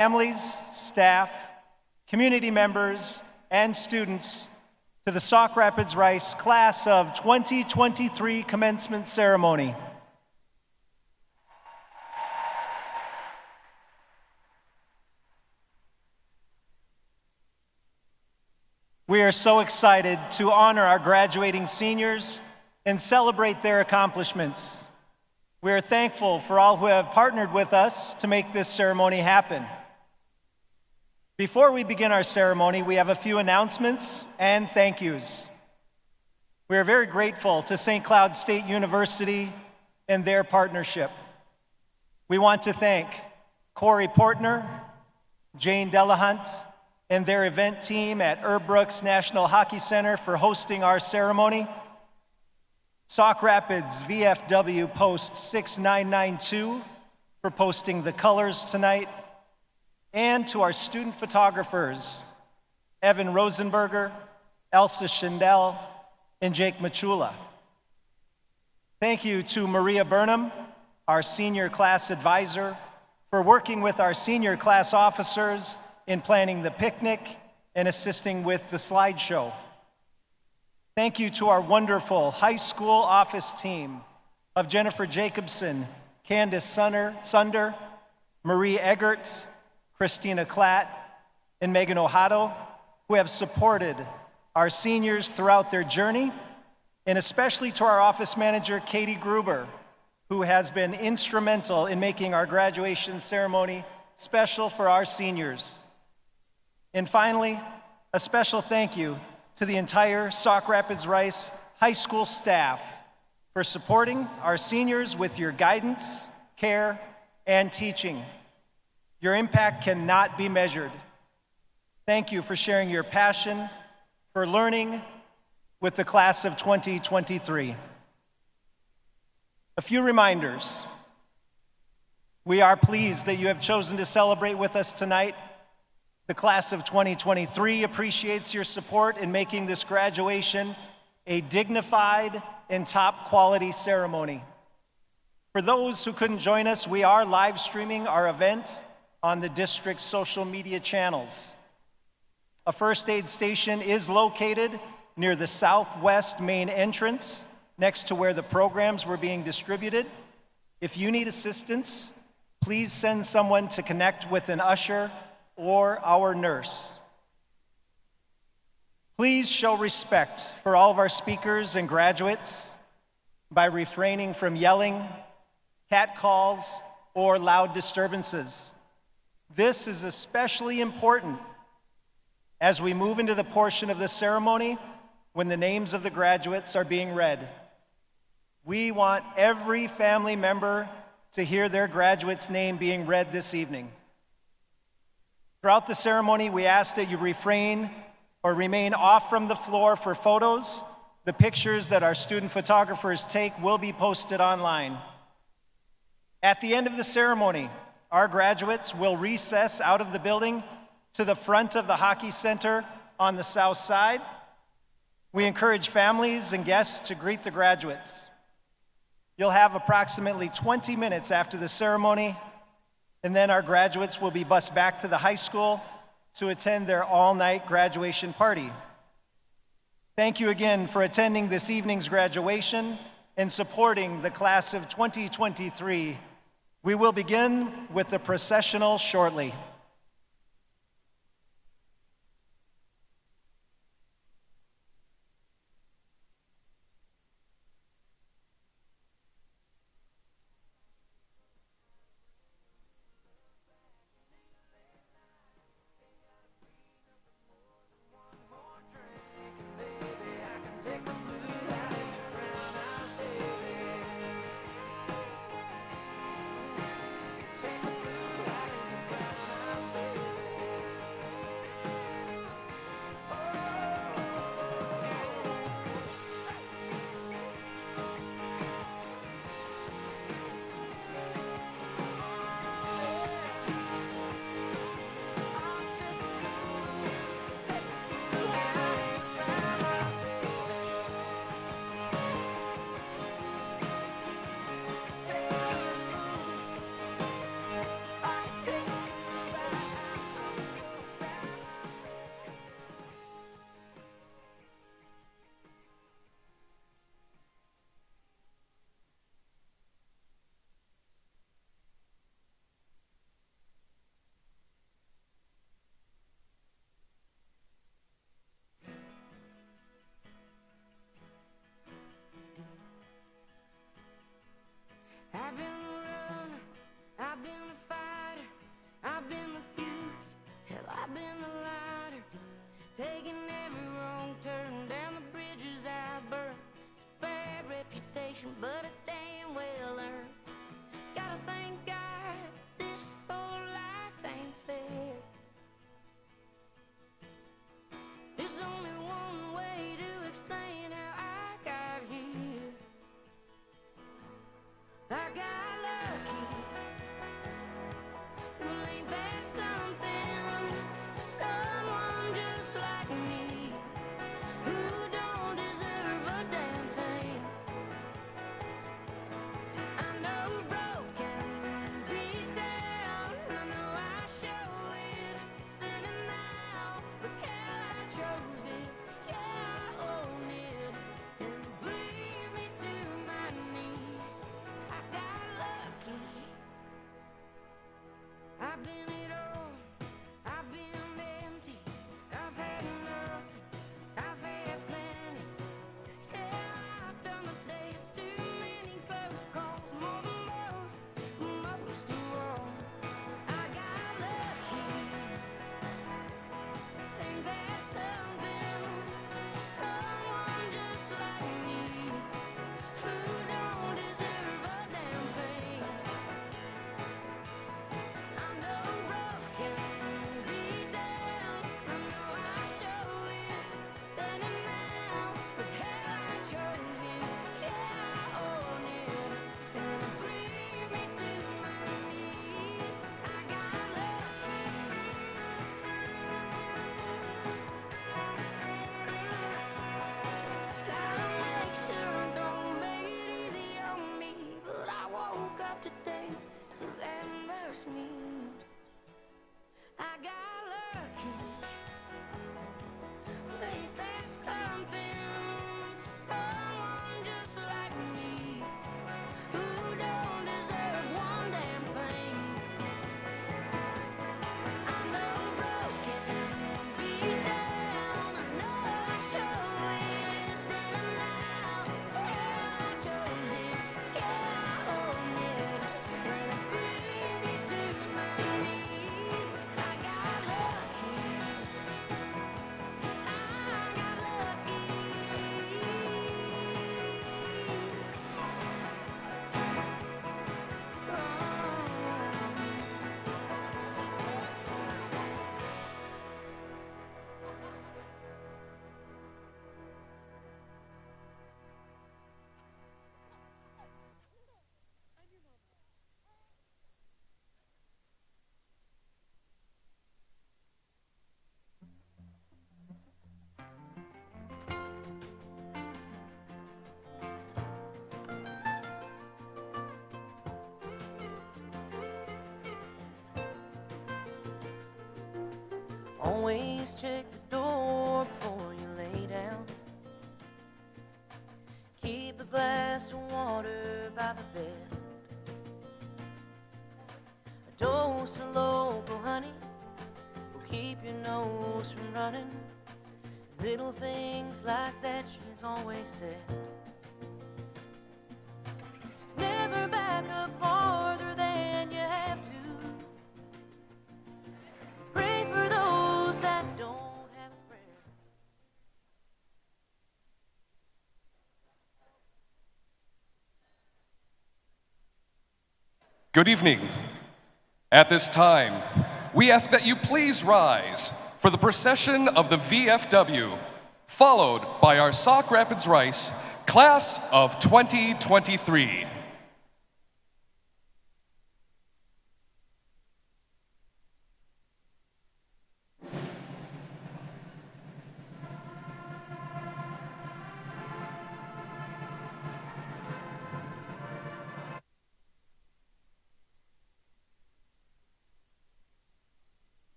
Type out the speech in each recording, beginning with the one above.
families, staff, community members, and students to the Sauk Rapids Rice Class of 2023 Commencement Ceremony. We are so excited to honor our graduating seniors and celebrate their accomplishments. We are thankful for all who have partnered with us to make this ceremony happen. Before we begin our ceremony, we have a few announcements and thank yous. We are very grateful to St. Cloud State University and their partnership. We want to thank Corey Portner, Jane Delahunt, and their event team at Herb Brooks National Hockey Center for hosting our ceremony. Sauk Rapids VFW Post 6992 for posting the colors tonight. And to our student photographers, Evan Rosenberger, Elsa Schindel, and Jake Machula. Thank you to Maria Burnham, our senior class advisor, for working with our senior class officers in planning the picnic and assisting with the slideshow. Thank you to our wonderful high school office team of Jennifer Jacobson, Candace Sunder, Marie Eggert, Christina Klatt, and Megan Ohado, who have supported our seniors throughout their journey, and especially to our office manager, Katie Gruber, who has been instrumental in making our graduation ceremony special for our seniors. And finally, a special thank you to the entire Sauk Rapids Rice High School staff for supporting our seniors with your guidance, care, and teaching. Your impact cannot be measured. Thank you for sharing your passion for learning with the class of 2023. A few reminders. We are pleased that you have chosen to celebrate with us tonight. The class of 2023 appreciates your support in making this graduation a dignified and top quality ceremony. For those who couldn't join us, we are live streaming our event on the district's social media channels. A first aid station is located near the southwest main entrance, next to where the programs were being distributed. If you need assistance, please send someone to connect with an usher or our nurse. Please show respect for all of our speakers and graduates by refraining from yelling, catcalls, or loud disturbances. This is especially important as we move into the portion of the ceremony when the names of the graduates are being read. We want every family member to hear their graduate's name being read this evening. Throughout the ceremony, we ask that you refrain or remain off from the floor for photos. The pictures that our student photographers take will be posted online. At the end of the ceremony, our graduates will recess out of the building to the front of the hockey center on the south side. We encourage families and guests to greet the graduates. You'll have approximately 20 minutes after the ceremony, and then our graduates will be bused back to the high school to attend their all-night graduation party. Thank you again for attending this evening's graduation and supporting the class of 2023. We will begin with the processional shortly. Always check the door before you lay down. Keep a glass of water by the bed. A dose of local honey will keep your nose from running. Little things like that she's always said. Never back up farther than you have to. Pray for those that don't have a prayer. Good evening. At this time, we ask that you please rise for the procession of the VFW, followed by our Sauk Rapids Rice Class of 2023.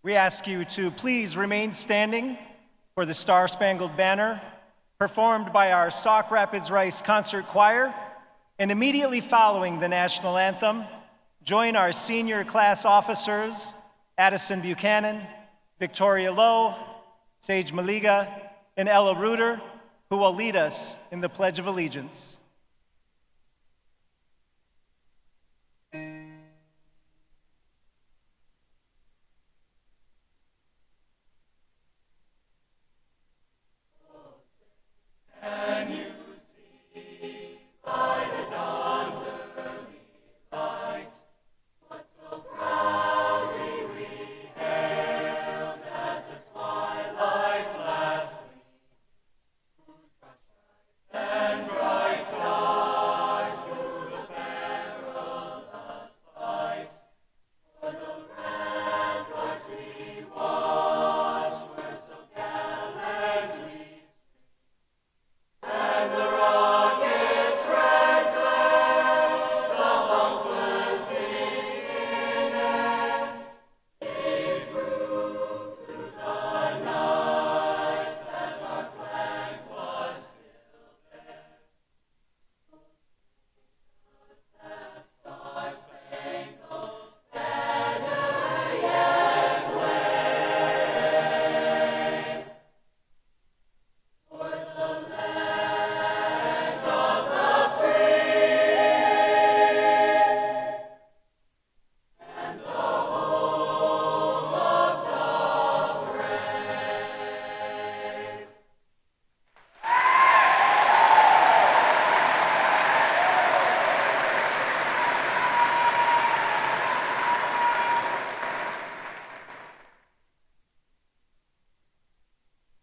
We ask you to please remain standing for the Star Spangled Banner, performed by our Sauk Rapids Rice Concert Choir, and immediately following the national anthem, join our senior class officers, Addison Buchanan, Victoria Lowe, Sage Maliga, and Ella Reuter, who will lead us in the Pledge of Allegiance.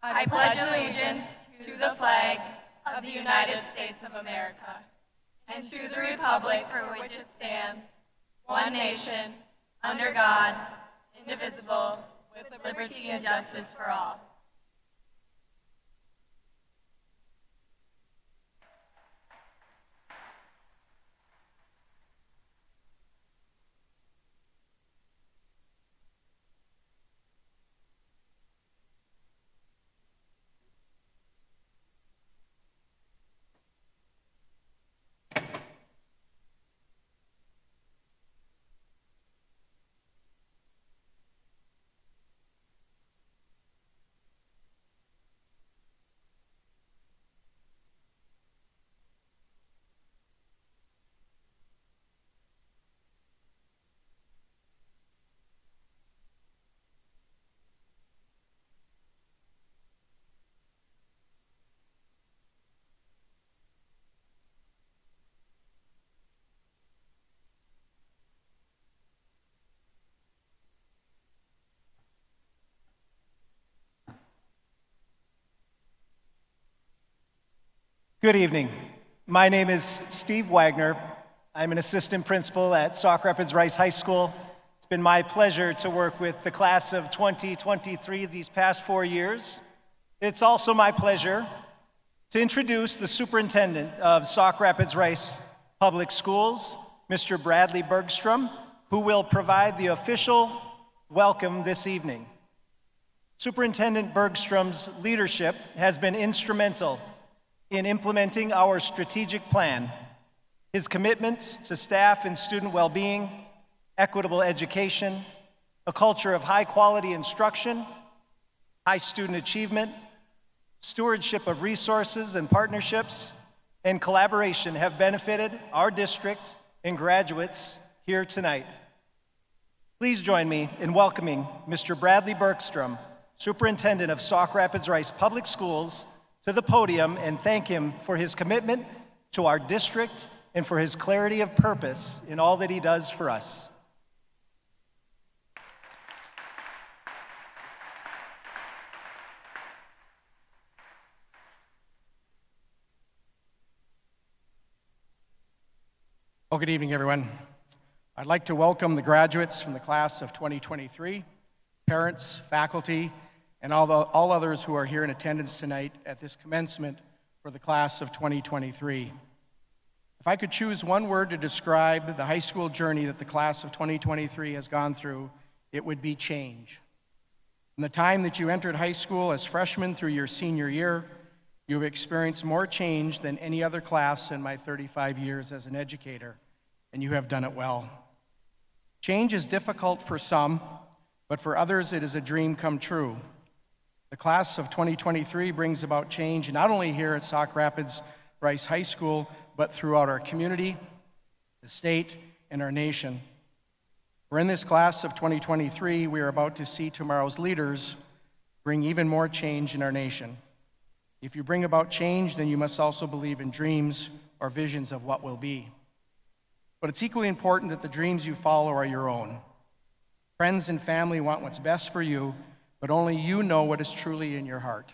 I pledge allegiance to the flag of the United States of America and to the republic for which it stands, one nation, under God, indivisible, with liberty and justice for all. Good evening. My name is Steve Wagner. I'm an assistant principal at Sauk Rapids Rice High School. It's been my pleasure to work with the class of 2023 these past 4 years. It's also my pleasure to introduce the superintendent of Sauk Rapids Rice Public Schools, Mr. Bradley Bergstrom, who will provide the official welcome this evening. Superintendent Bergstrom's leadership has been instrumental in implementing our strategic plan. His commitments to staff and student well-being, equitable education, a culture of high-quality instruction, high student achievement, stewardship of resources and partnerships, and collaboration have benefited our district and graduates here tonight. Please join me in welcoming Mr. Bradley Bergstrom, Superintendent of Sauk Rapids Rice Public Schools, to the podium and thank him for his commitment to our district and for his clarity of purpose in all that he does for us. Well, good evening, everyone. I'd like to welcome the graduates from the class of 2023, parents, faculty, and all others who are here in attendance tonight at this commencement for the class of 2023. If I could choose one word to describe the high school journey that the class of 2023 has gone through, it would be change. From the time that you entered high school as freshmen through your senior year, you have experienced more change than any other class in my 35 years as an educator, and you have done it well. Change is difficult for some, but for others it is a dream come true. The class of 2023 brings about change not only here at Sauk Rapids Rice High School, but throughout our community, the state, and our nation. For in this class of 2023, we are about to see tomorrow's leaders bring even more change in our nation. If you bring about change, then you must also believe in dreams or visions of what will be. But it's equally important that the dreams you follow are your own. Friends and family want what's best for you, but only you know what is truly in your heart.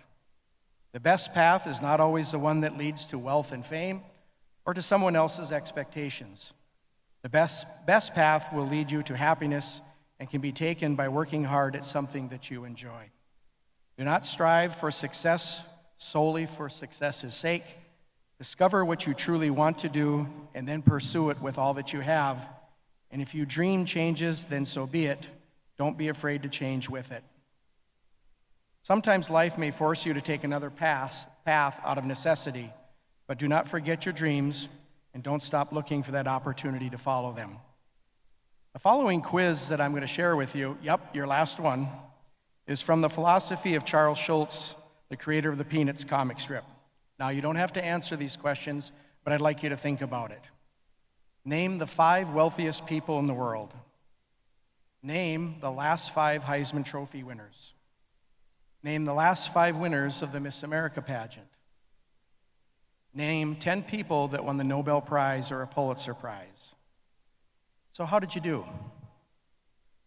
The best path is not always the one that leads to wealth and fame or to someone else's expectations. The best path will lead you to happiness and can be taken by working hard at something that you enjoy. Do not strive for success solely for success's sake. Discover what you truly want to do and then pursue it with all that you have. And if your dream changes, then so be it. Don't be afraid to change with it. Sometimes life may force you to take another path out of necessity, but do not forget your dreams and don't stop looking for that opportunity to follow them. The following quiz that I'm going to share with you, your last one, is from the philosophy of Charles Schulz, the creator of the Peanuts comic strip. Now, you don't have to answer these questions, but I'd like you to think about it. Name the 5 wealthiest people in the world. Name the last 5 Heisman Trophy winners. Name the last 5 winners of the Miss America pageant. Name 10 people that won the Nobel Prize or a Pulitzer Prize. So how did you do?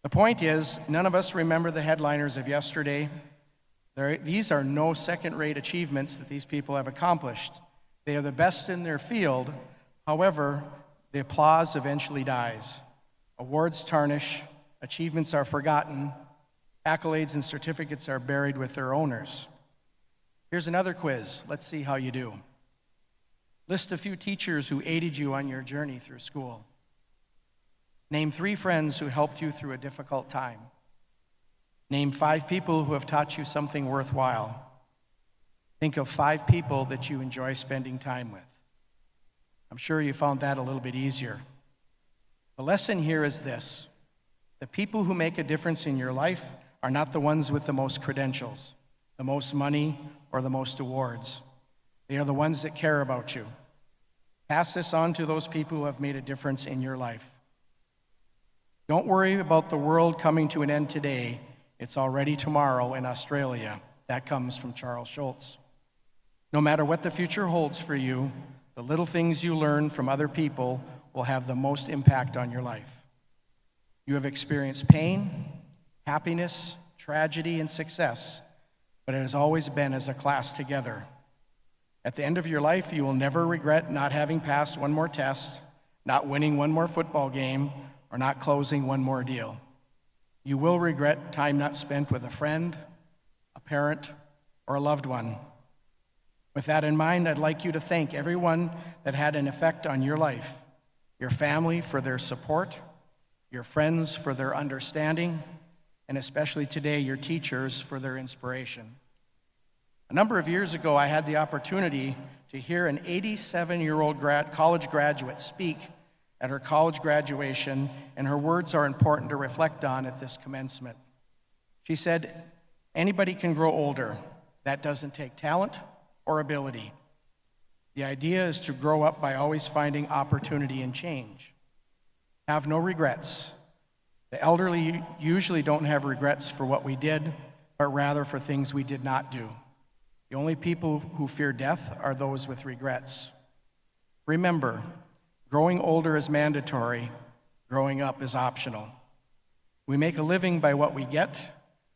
The point is, none of us remember the headliners of yesterday. These are no second-rate achievements that these people have accomplished. They are the best in their field. However, the applause eventually dies. Awards tarnish, achievements are forgotten, accolades and certificates are buried with their owners. Here's another quiz. Let's see how you do. List a few teachers who aided you on your journey through school. Name 3 friends who helped you through a difficult time. Name 5 people who have taught you something worthwhile. Think of 5 people that you enjoy spending time with. I'm sure you found that a little bit easier. The lesson here is this: the people who make a difference in your life are not the ones with the most credentials, the most money, or the most awards. They are the ones that care about you. Pass this on to those people who have made a difference in your life. Don't worry about the world coming to an end today. It's already tomorrow in Australia. That comes from Charles Schulz. No matter what the future holds for you, the little things you learn from other people will have the most impact on your life. You have experienced pain, happiness, tragedy, and success, but it has always been as a class together. At the end of your life, you will never regret not having passed one more test, not winning one more football game, or not closing one more deal. You will regret time not spent with a friend, a parent, or a loved one. With that in mind, I'd like you to thank everyone that had an effect on your life: your family for their support, your friends for their understanding, and especially today, your teachers for their inspiration. A number of years ago, I had the opportunity to hear an 87-year-old college graduate speak at her college graduation, and her words are important to reflect on at this commencement. She said, "Anybody can grow older. That doesn't take talent or ability. The idea is to grow up by always finding opportunity and change. Have no regrets. The elderly usually don't have regrets for what we did, but rather for things we did not do. The only people who fear death are those with regrets. Remember, growing older is mandatory, growing up is optional. We make a living by what we get,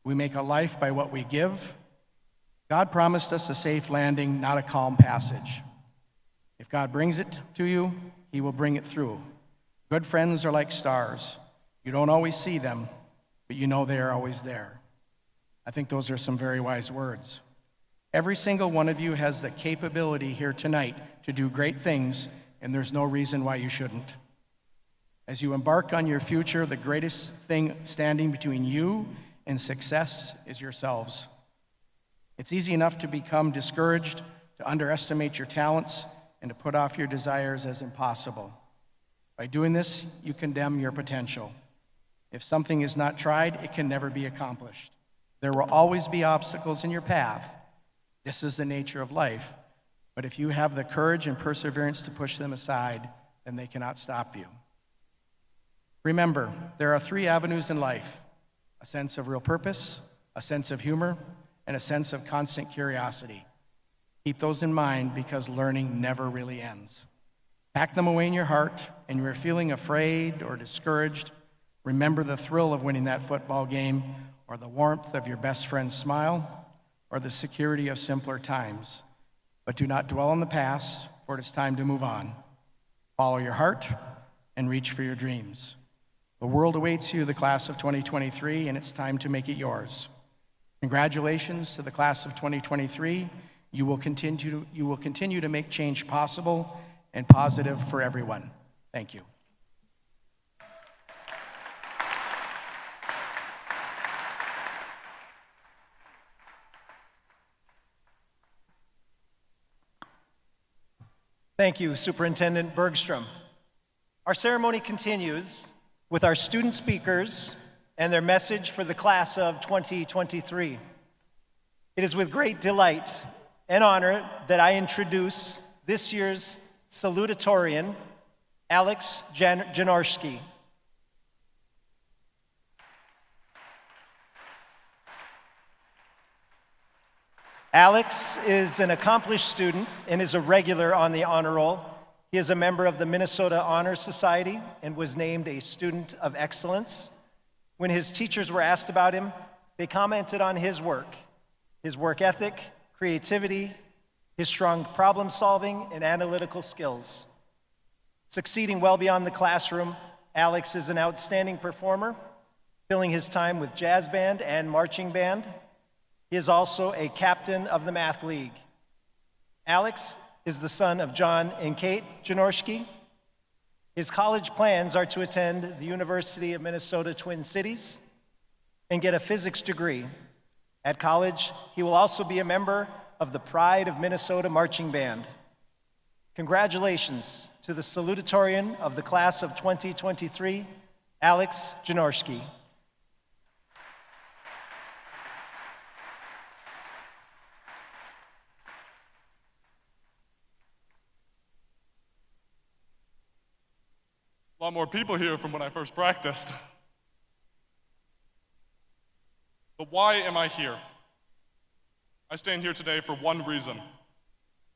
we make a life by what we give. God promised us a safe landing, not a calm passage. If God brings it to you, He will bring it through. Good friends are like stars. You don't always see them, but you know they are always there." I think those are some very wise words. Every single one of you has the capability here tonight to do great things, and there's no reason why you shouldn't. As you embark on your future, the greatest thing standing between you and success is yourselves. It's easy enough to become discouraged, to underestimate your talents, and to put off your desires as impossible. By doing this, you condemn your potential. If something is not tried, it can never be accomplished. There will always be obstacles in your path. This is the nature of life. But if you have the courage and perseverance to push them aside, then they cannot stop you. Remember, there are 3 avenues in life: a sense of real purpose, a sense of humor, and a sense of constant curiosity. Keep those in mind because learning never really ends. Pack them away in your heart, and you are feeling afraid or discouraged. Remember the thrill of winning that football game, or the warmth of your best friend's smile, or the security of simpler times. But do not dwell on the past, for it is time to move on. Follow your heart and reach for your dreams. The world awaits you, the class of 2023, and it's time to make it yours. Congratulations to the class of 2023. You will continue to make change possible and positive for everyone. Thank you. Thank you, Superintendent Bergstrom. Our ceremony continues with our student speakers and their message for the class of 2023. It is with great delight and honor that I introduce this year's salutatorian, Alex Janorski. Alex is an accomplished student and is a regular on the honor roll. He is a member of the Minnesota Honor Society and was named a Student of Excellence. When his teachers were asked about him, they commented on his work ethic, creativity, his strong problem solving, and analytical skills. Succeeding well beyond the classroom, Alex is an outstanding performer, filling his time with jazz band and marching band. He is also a captain of the Math League. Alex is the son of John and Kate Janorski. His college plans are to attend the University of Minnesota Twin Cities and get a physics degree. At college, he will also be a member of the Pride of Minnesota Marching Band. Congratulations to the salutatorian of the class of 2023, Alex Janorski. A lot more people here from when I first practiced. But why am I here? I stand here today for one reason: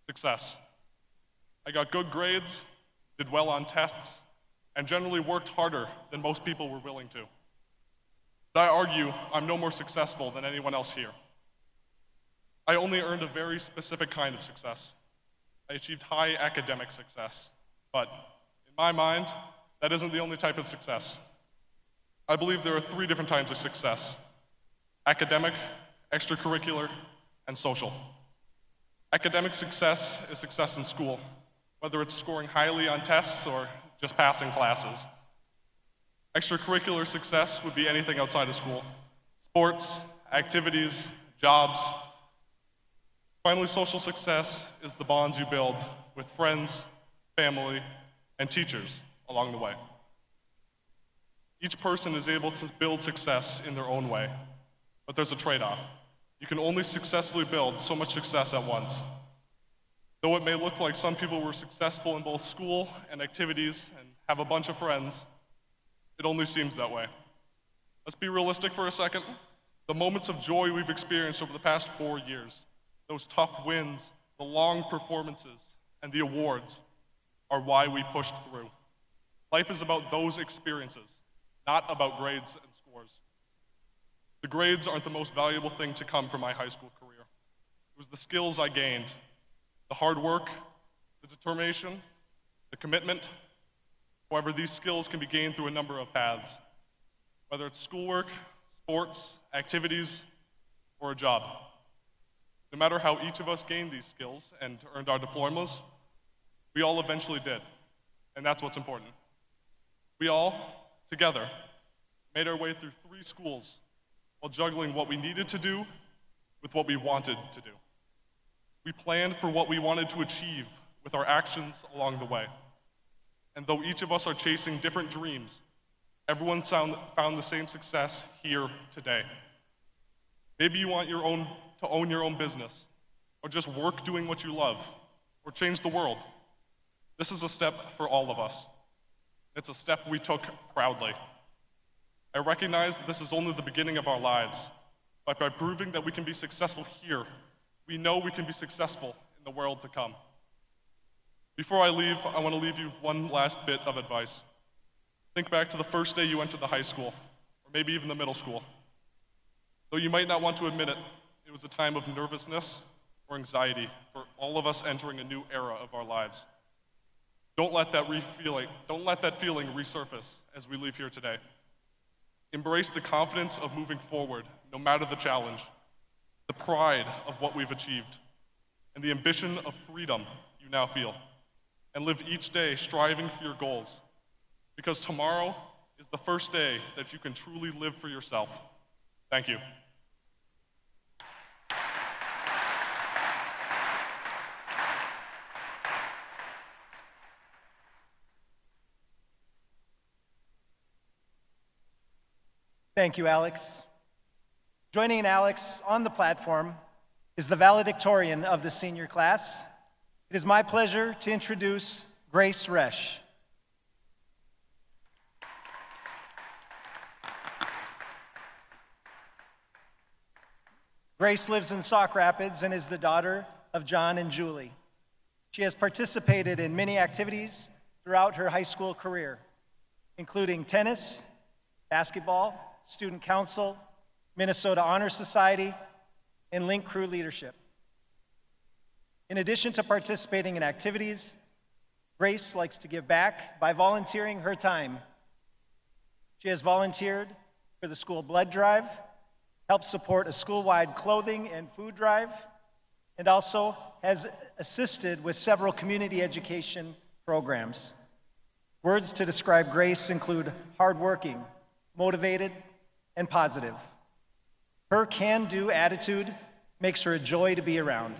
success. I got good grades, did well on tests, and generally worked harder than most people were willing to. But I argue I'm no more successful than anyone else here. I only earned a very specific kind of success. I achieved high academic success, but in my mind, that isn't the only type of success. I believe there are 3 different types of success: academic, extracurricular, and social. Academic success is success in school, whether it's scoring highly on tests or just passing classes. Extracurricular success would be anything outside of school: sports, activities, jobs. Finally, social success is the bonds you build with friends, family, and teachers along the way. Each person is able to build success in their own way, but there's a trade-off. You can only successfully build so much success at once. Though it may look like some people were successful in both school and activities and have a bunch of friends, it only seems that way. Let's be realistic for a second. The moments of joy we've experienced over the past 4 years, those tough wins, the long performances, and the awards are why we pushed through. Life is about those experiences, not about grades and scores. The grades aren't the most valuable thing to come from my high school career. It was the skills I gained, the hard work, the determination, the commitment. However, these skills can be gained through a number of paths, whether it's schoolwork, sports, activities, or a job. No matter how each of us gained these skills and earned our diplomas, we all eventually did, and that's what's important. We all, together, made our way through 3 schools while juggling what we needed to do with what we wanted to do. We planned for what we wanted to achieve with our actions along the way. And though each of us are chasing different dreams, everyone found the same success here today. Maybe you want to own your own business, or just work doing what you love, or change the world. This is a step for all of us. It's a step we took proudly. I recognize that this is only the beginning of our lives, but by proving that we can be successful here, we know we can be successful in the world to come. Before I leave, I want to leave you with one last bit of advice. Think back to the first day you entered the high school, or maybe even the middle school. Though you might not want to admit it, it was a time of nervousness or anxiety for all of us entering a new era of our lives. Don't let that feeling resurface as we leave here today. Embrace the confidence of moving forward, no matter the challenge, the pride of what we've achieved, and the ambition of freedom you now feel. And live each day striving for your goals, because tomorrow is the first day that you can truly live for yourself. Thank you. Thank you, Alex. Joining Alex on the platform is the valedictorian of the senior class. It is my pleasure to introduce Grace Resch. Grace lives in Sauk Rapids and is the daughter of John and Julie. She has participated in many activities throughout her high school career, including tennis, basketball, student council, Minnesota Honor Society, and Link Crew leadership. In addition to participating in activities, Grace likes to give back by volunteering her time. She has volunteered for the school blood drive, helped support a school-wide clothing and food drive, and also has assisted with several community education programs. Words to describe Grace include hardworking, motivated, and positive. Her can-do attitude makes her a joy to be around.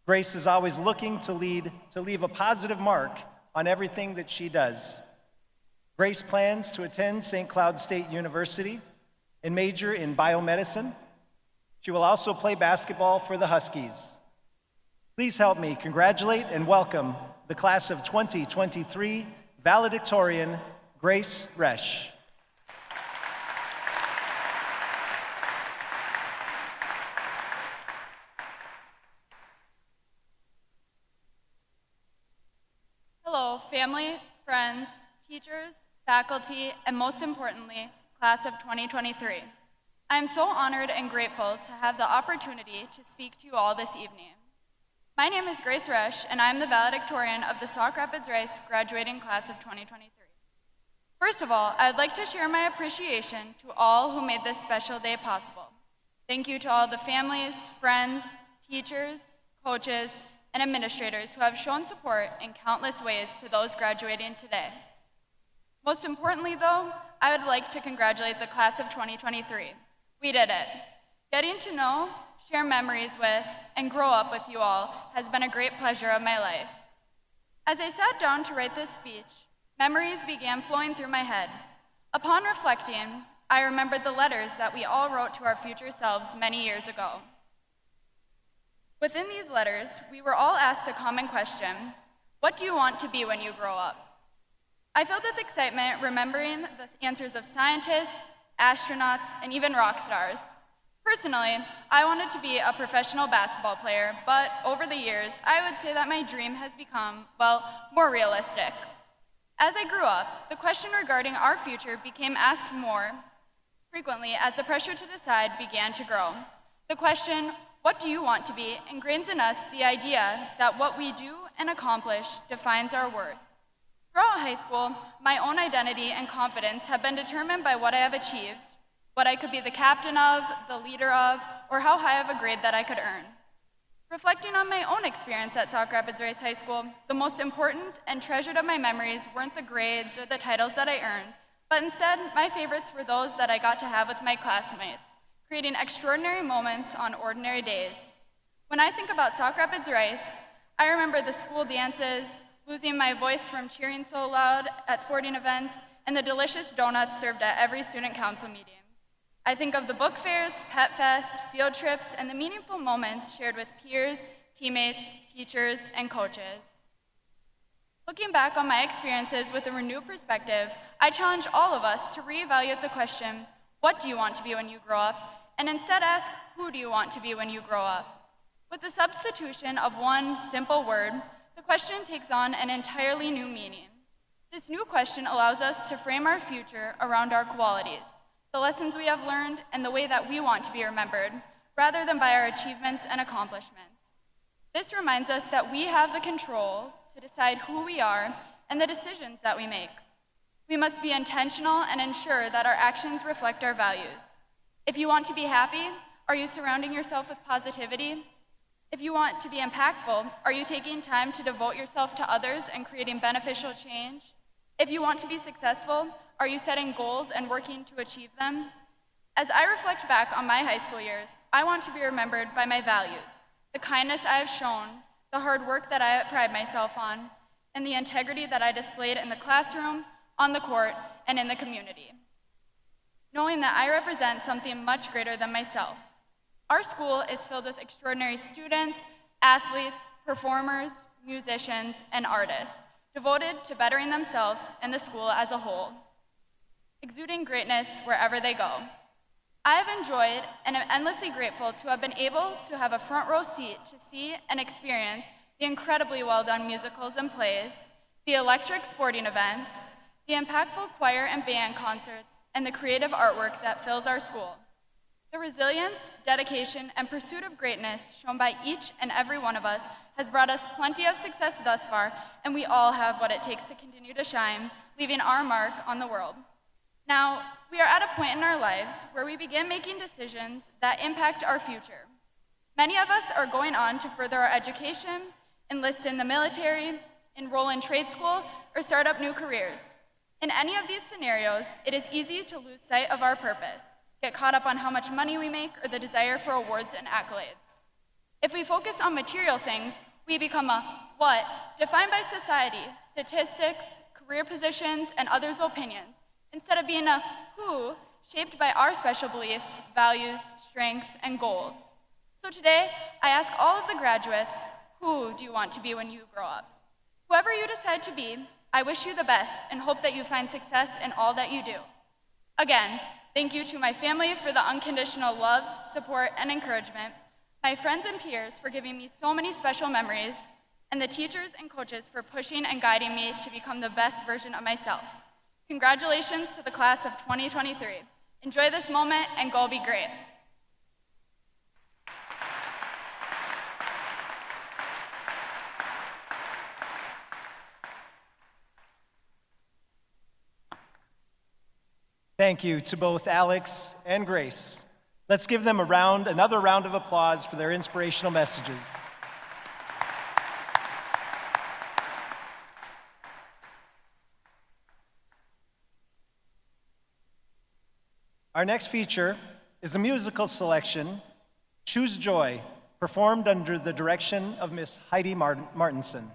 Grace is always looking to leave a positive mark on everything that she does. Grace plans to attend St. Cloud State University and major in biomedicine. She will also play basketball for the Huskies. Please help me congratulate and welcome the class of 2023 valedictorian, Grace Resch. Hello, family, friends, teachers, faculty, and most importantly, class of 2023. I am so honored and grateful to have the opportunity to speak to you all this evening. My name is Grace Resch, and I am the valedictorian of the Sauk Rapids Rice graduating class of 2023. First of all, I would like to share my appreciation to all who made this special day possible. Thank you to all the families, friends, teachers, coaches, and administrators who have shown support in countless ways to those graduating today. Most importantly, though, I would like to congratulate the class of 2023. We did it. Getting to know, share memories with, and grow up with you all has been a great pleasure of my life. As I sat down to write this speech, memories began flowing through my head. Upon reflecting, I remembered the letters that we all wrote to our future selves many years ago. Within these letters, we were all asked a common question: what do you want to be when you grow up? I filled with excitement remembering the answers of scientists, astronauts, and even rock stars. Personally, I wanted to be a professional basketball player, but over the years, I would say that my dream has become, well, more realistic. As I grew up, the question regarding our future became asked more frequently as the pressure to decide began to grow. The question, what do you want to be, ingrains in us the idea that what we do and accomplish defines our worth. Throughout high school, my own identity and confidence have been determined by what I have achieved, what I could be the captain of, the leader of, or how high of a grade that I could earn. Reflecting on my own experience at Sauk Rapids Rice High School, the most important and treasured of my memories weren't the grades or the titles that I earned, but instead, my favorites were those that I got to have with my classmates, creating extraordinary moments on ordinary days. When I think about Sauk Rapids Rice, I remember the school dances, losing my voice from cheering so loud at sporting events, and the delicious donuts served at every student council meeting. I think of the book fairs, pet fests, field trips, and the meaningful moments shared with peers, teammates, teachers, and coaches. Looking back on my experiences with a renewed perspective, I challenge all of us to reevaluate the question, what do you want to be when you grow up? And instead ask, who do you want to be when you grow up? With the substitution of one simple word, the question takes on an entirely new meaning. This new question allows us to frame our future around our qualities, the lessons we have learned, and the way that we want to be remembered, rather than by our achievements and accomplishments. This reminds us that we have the control to decide who we are and the decisions that we make. We must be intentional and ensure that our actions reflect our values. If you want to be happy, are you surrounding yourself with positivity? If you want to be impactful, are you taking time to devote yourself to others and creating beneficial change? If you want to be successful, are you setting goals and working to achieve them? As I reflect back on my high school years, I want to be remembered by my values, the kindness I have shown, the hard work that I pride myself on, and the integrity that I displayed in the classroom, on the court, and in the community. Knowing that I represent something much greater than myself. Our school is filled with extraordinary students, athletes, performers, musicians, and artists, devoted to bettering themselves and the school as a whole, exuding greatness wherever they go. I have enjoyed and am endlessly grateful to have been able to have a front row seat to see and experience the incredibly well-done musicals and plays, the electric sporting events, the impactful choir and band concerts, and the creative artwork that fills our school. The resilience, dedication, and pursuit of greatness shown by each and every one of us has brought us plenty of success thus far, and we all have what it takes to continue to shine, leaving our mark on the world. Now, we are at a point in our lives where we begin making decisions that impact our future. Many of us are going on to further our education, enlist in the military, enroll in trade school, or start up new careers. In any of these scenarios, it is easy to lose sight of our purpose, get caught up on how much money we make, or the desire for awards and accolades. If we focus on material things, we become a what defined by society, statistics, career positions, and others' opinions, instead of being a who shaped by our special beliefs, values, strengths, and goals. So today, I ask all of the graduates, who do you want to be when you grow up? Whoever you decide to be, I wish you the best and hope that you find success in all that you do. Again, thank you to my family for the unconditional love, support, and encouragement, my friends and peers for giving me so many special memories, and the teachers and coaches for pushing and guiding me to become the best version of myself. Congratulations to the class of 2023. Enjoy this moment and go be great. Thank you to both Alex and Grace. Let's give them another round of applause for their inspirational messages. Our next feature is a musical selection, Choose Joy, performed under the direction of Miss Heidi Martinson.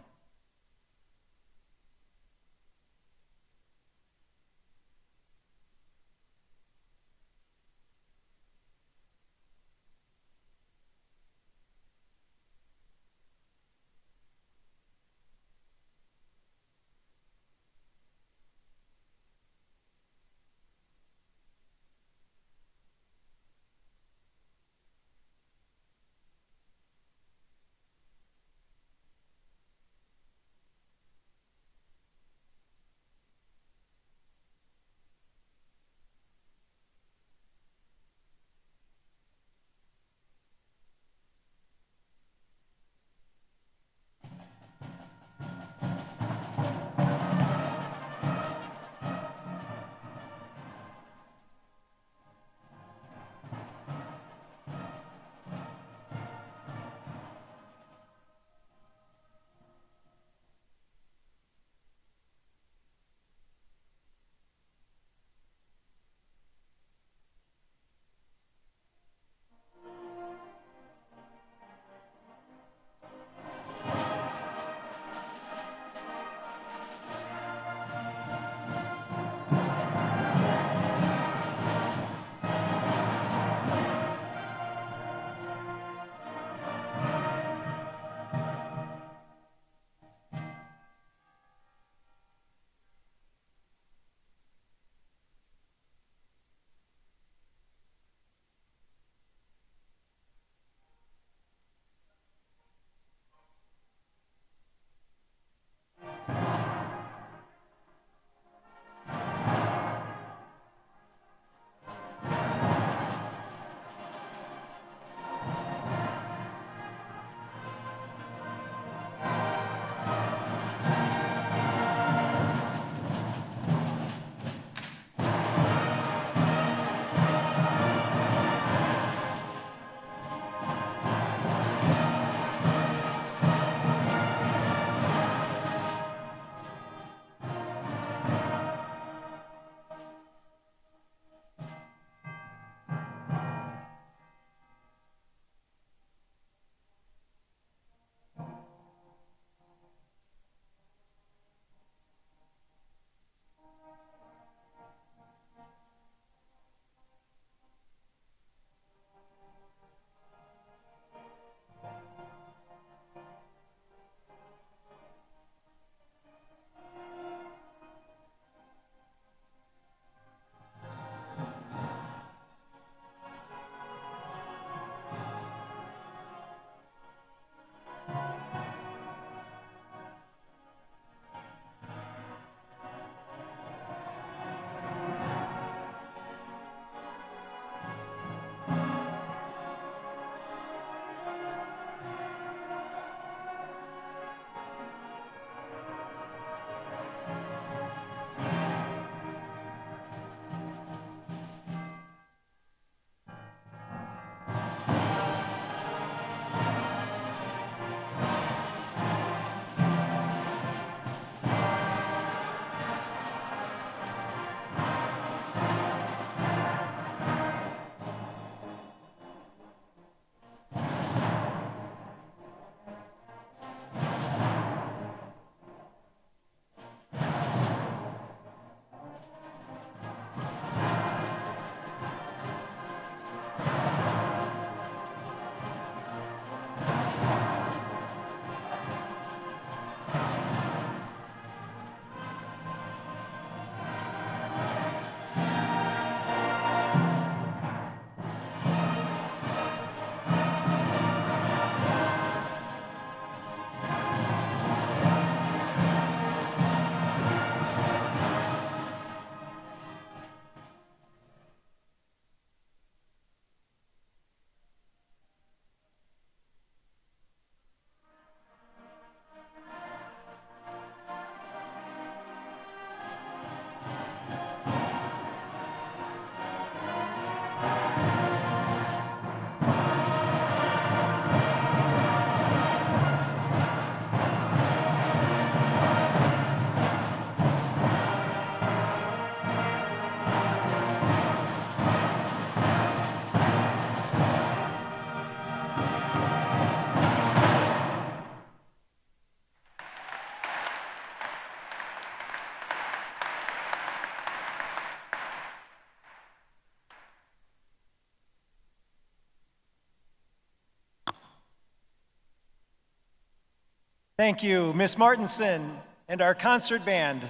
Thank you, Ms. Martinson and our concert band.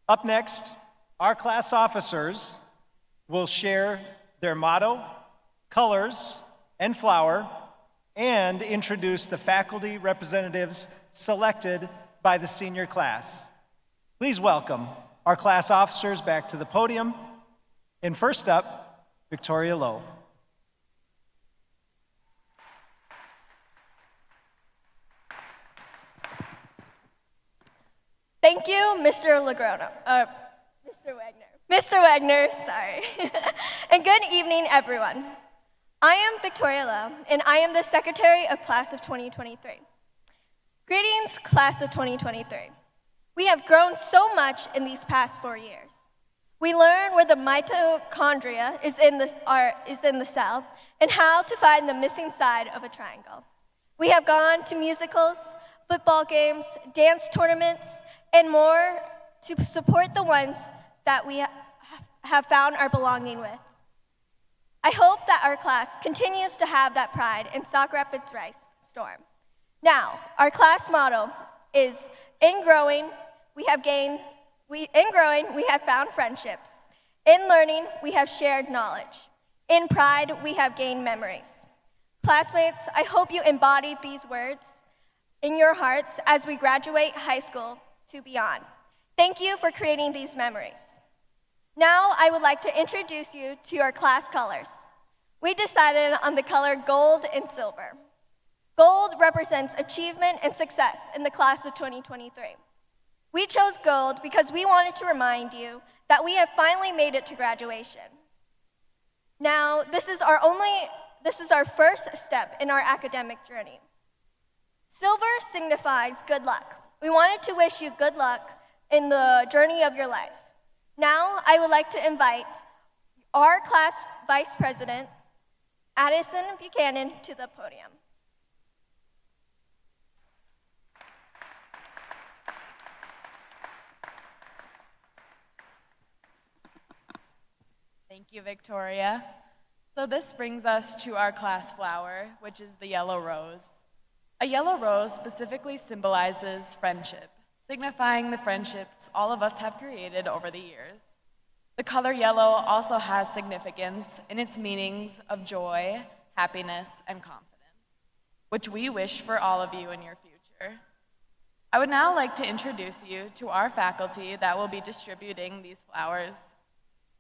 Up next, our class officers will share their motto, colors, and flower, and introduce the faculty representatives selected by the senior class. Please welcome our class officers back to the podium. And first up, Victoria Lowe. Thank you, Mr. Lagrona. Mr. Wagner. Mr. Wagner, sorry. And good evening, everyone. I am Victoria Lowe, and I am the Secretary of Class of 2023. Greetings, Class of 2023. We have grown so much in these past 4 years. We learn where the mitochondria is in the cell and how to find the missing side of a triangle. We have gone to musicals, football games, dance tournaments, and more to support the ones that we have found our belonging with. I hope that our class continues to have that pride in Sauk Rapids Rice Storm. Now, our class motto is, in growing, we have found friendships. In learning, we have shared knowledge. In pride, we have gained memories. Classmates, I hope you embody these words in your hearts as we graduate high school to beyond. Thank you for creating these memories. Now, I would like to introduce you to our class colors. We decided on the color gold and silver. Gold represents achievement and success in the class of 2023. We chose gold because we wanted to remind you that we have finally made it to graduation. Now, this is our first step in our academic journey. Silver signifies good luck. We wanted to wish you good luck in the journey of your life. Now, I would like to invite our class vice president, Addison Buchanan, to the podium. Thank you, Victoria. So this brings us to our class flower, which is the yellow rose. A yellow rose specifically symbolizes friendship, signifying the friendships all of us have created over the years. The color yellow also has significance in its meanings of joy, happiness, and confidence, which we wish for all of you in your future. I would now like to introduce you to our faculty that will be distributing these flowers.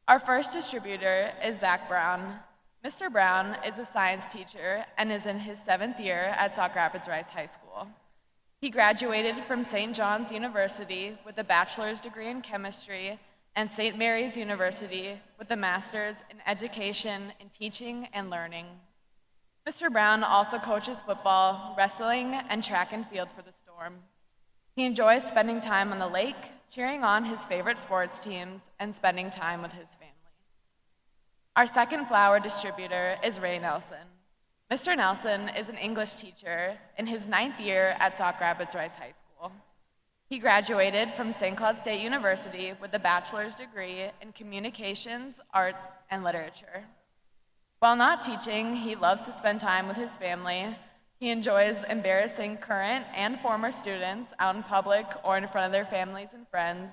Our first distributor is Zach Brown. Mr. Brown is a science teacher and is in his 7th year at Sauk Rapids Rice High School. He graduated from St. John's University with a bachelor's degree in chemistry and St. Mary's University with a master's in education in teaching and learning. Mr. Brown also coaches football, wrestling, and track and field for the Storm. He enjoys spending time on the lake, cheering on his favorite sports teams, and spending time with his family. Our second flower distributor is Ray Nelson. Mr. Nelson is an English teacher in his 9th year at Sauk Rapids Rice High School. He graduated from St. Cloud State University with a bachelor's degree in communications, art, and literature. While not teaching, he loves to spend time with his family. He enjoys embarrassing current and former students out in public or in front of their families and friends,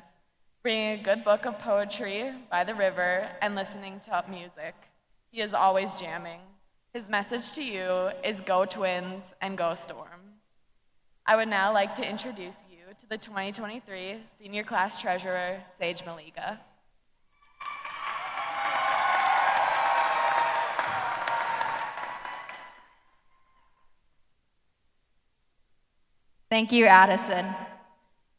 reading a good book of poetry by the river, and listening to music. He is always jamming. His message to you is go Twins and go Storm. I would now like to introduce you to the 2023 Senior Class Treasurer, Sage Maliga. Thank you, Addison.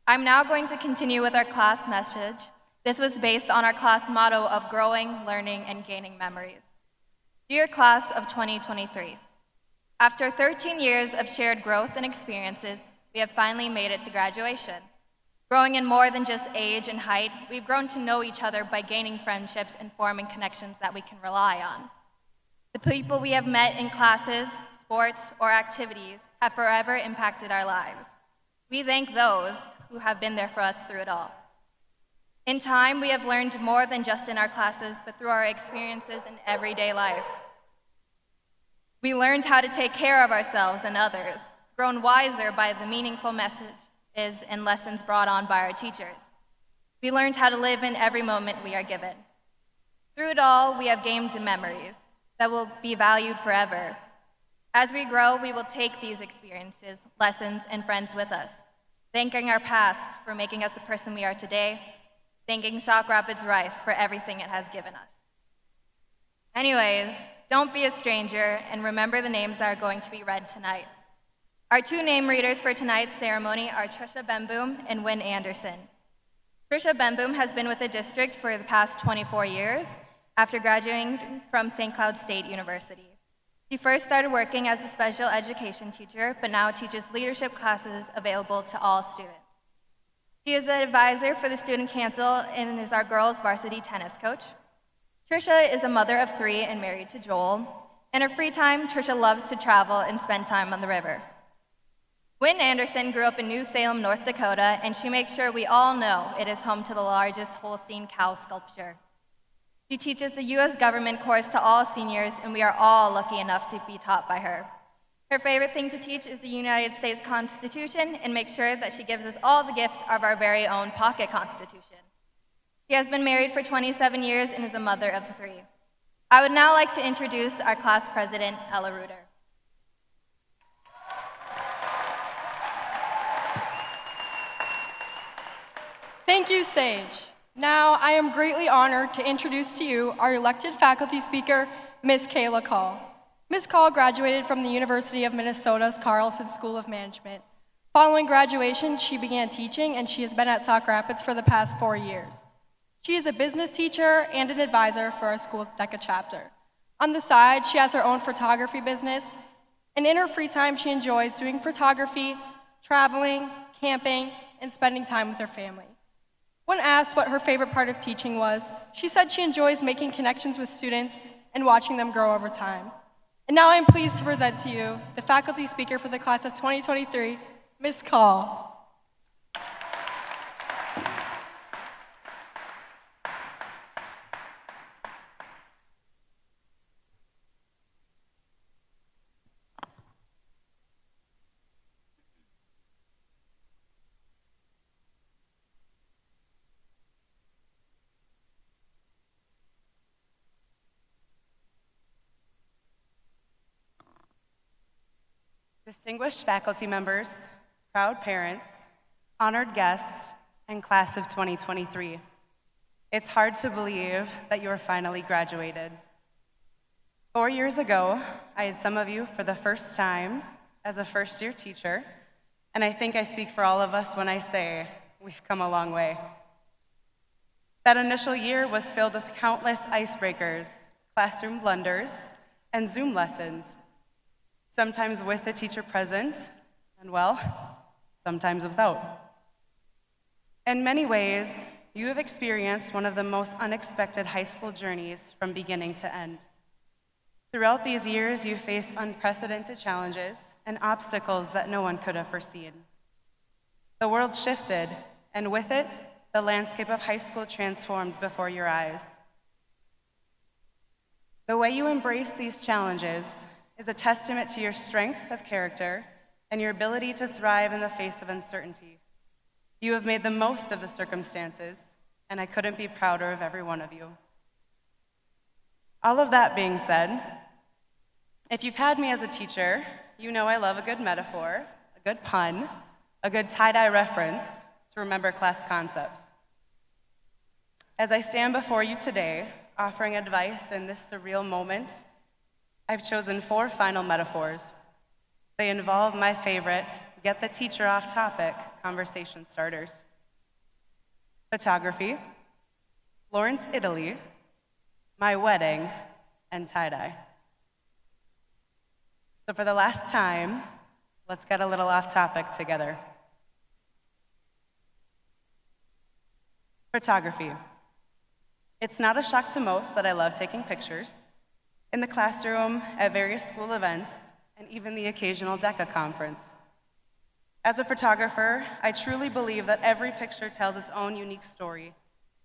I'm now going to continue with our class message. This was based on our class motto of growing, learning, and gaining memories. Dear class of 2023, after 13 years of shared growth and experiences, we have finally made it to graduation. Growing in more than just age and height, we've grown to know each other by gaining friendships and forming connections that we can rely on. The people we have met in classes, sports, or activities have forever impacted our lives. We thank those who have been there for us through it all. In time, we have learned more than just in our classes, but through our experiences in everyday life. We learned how to take care of ourselves and others, grown wiser by the meaningful messages and lessons brought on by our teachers. We learned how to live in every moment we are given. Through it all, we have gained memories that will be valued forever. As we grow, we will take these experiences, lessons, and friends with us, thanking our past for making us the person we are today, thanking Sauk Rapids Rice for everything it has given us. Anyways, don't be a stranger and remember the names that are going to be read tonight. Our two name readers for tonight's ceremony are Trisha Benboom and Wynn Anderson. Trisha Benboom has been with the district for the past 24 years after graduating from St. Cloud State University. She first started working as a special education teacher, but now teaches leadership classes available to all students. She is the advisor for the Student Council and is our girls' varsity tennis coach. Trisha is a mother of 3 and married to Joel. In her free time, Trisha loves to travel and spend time on the river. Wynn Anderson grew up in New Salem, North Dakota, and she makes sure we all know it is home to the largest Holstein cow sculpture. She teaches the U.S. government course to all seniors, and we are all lucky enough to be taught by her. Her favorite thing to teach is the United States Constitution and makes sure that she gives us all the gift of our very own pocket Constitution. She has been married for 27 years and is a mother of 3. I would now like to introduce our class president, Ella Reuter. Thank you, Sage. Now, I am greatly honored to introduce to you our elected faculty speaker, Ms. Kayla Call. Ms. Call graduated from the University of Minnesota's Carlson School of Management. Following graduation, she began teaching, and she has been at Sauk Rapids for the past 4 years. She is a business teacher and an advisor for our school's DECA chapter. On the side, she has her own photography business, and in her free time, she enjoys doing photography, traveling, camping, and spending time with her family. When asked what her favorite part of teaching was, she said she enjoys making connections with students and watching them grow over time. And now I'm pleased to present to you the faculty speaker for the class of 2023, Ms. Call. Distinguished faculty members, proud parents, honored guests, and class of 2023. It's hard to believe that you are finally graduated. 4 years ago, I had some of you for the first time as a first-year teacher, and I think I speak for all of us when I say we've come a long way. That initial year was filled with countless icebreakers, classroom blunders, and Zoom lessons, sometimes with the teacher present, and well, sometimes without. In many ways, you have experienced one of the most unexpected high school journeys from beginning to end. Throughout these years, you faced unprecedented challenges and obstacles that no one could have foreseen. The world shifted, and with it, the landscape of high school transformed before your eyes. The way you embrace these challenges is a testament to your strength of character and your ability to thrive in the face of uncertainty. You have made the most of the circumstances, and I couldn't be prouder of every one of you. All of that being said, if you've had me as a teacher, you know I love a good metaphor, a good pun, a good tie-dye reference to remember class concepts. As I stand before you today, offering advice in this surreal moment, I've chosen 4 final metaphors. They involve my favorite, get the teacher off topic conversation starters. Photography, Florence, Italy, my wedding, and tie-dye. So for the last time, let's get a little off topic together. Photography. It's not a shock to most that I love taking pictures, in the classroom, at various school events, and even the occasional DECA conference. As a photographer, I truly believe that every picture tells its own unique story.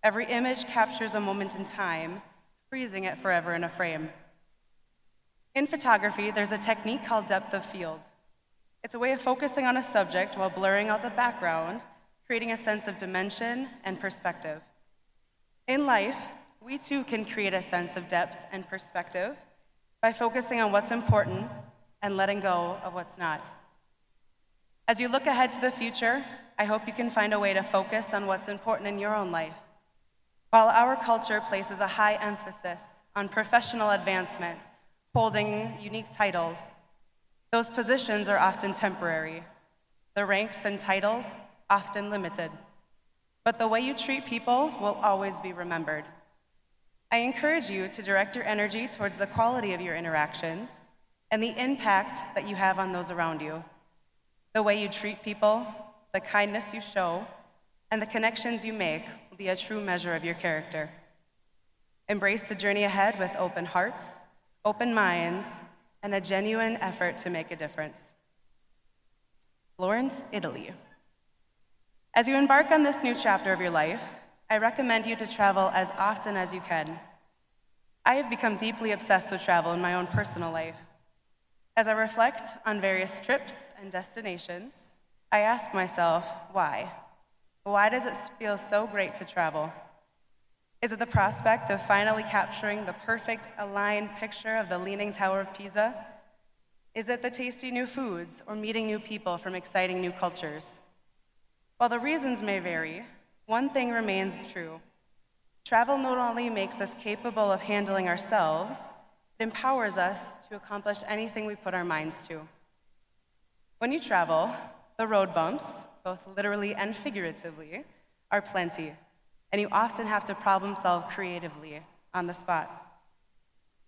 Every image captures a moment in time, freezing it forever in a frame. In photography, there's a technique called depth of field. It's a way of focusing on a subject while blurring out the background, creating a sense of dimension and perspective. In life, we too can create a sense of depth and perspective by focusing on what's important and letting go of what's not. As you look ahead to the future, I hope you can find a way to focus on what's important in your own life. While our culture places a high emphasis on professional advancement, holding unique titles, those positions are often temporary, the ranks and titles often limited. But the way you treat people will always be remembered. I encourage you to direct your energy towards the quality of your interactions and the impact that you have on those around you. The way you treat people, the kindness you show, and the connections you make will be a true measure of your character. Embrace the journey ahead with open hearts, open minds, and a genuine effort to make a difference. Florence, Italy. As you embark on this new chapter of your life, I recommend you to travel as often as you can. I have become deeply obsessed with travel in my own personal life. As I reflect on various trips and destinations, I ask myself, why? Why does it feel so great to travel? Is it the prospect of finally capturing the perfect aligned picture of the Leaning Tower of Pisa? Is it the tasty new foods or meeting new people from exciting new cultures? While the reasons may vary, one thing remains true. Travel not only makes us capable of handling ourselves, it empowers us to accomplish anything we put our minds to. When you travel, the road bumps, both literally and figuratively, are plenty, and you often have to problem solve creatively on the spot.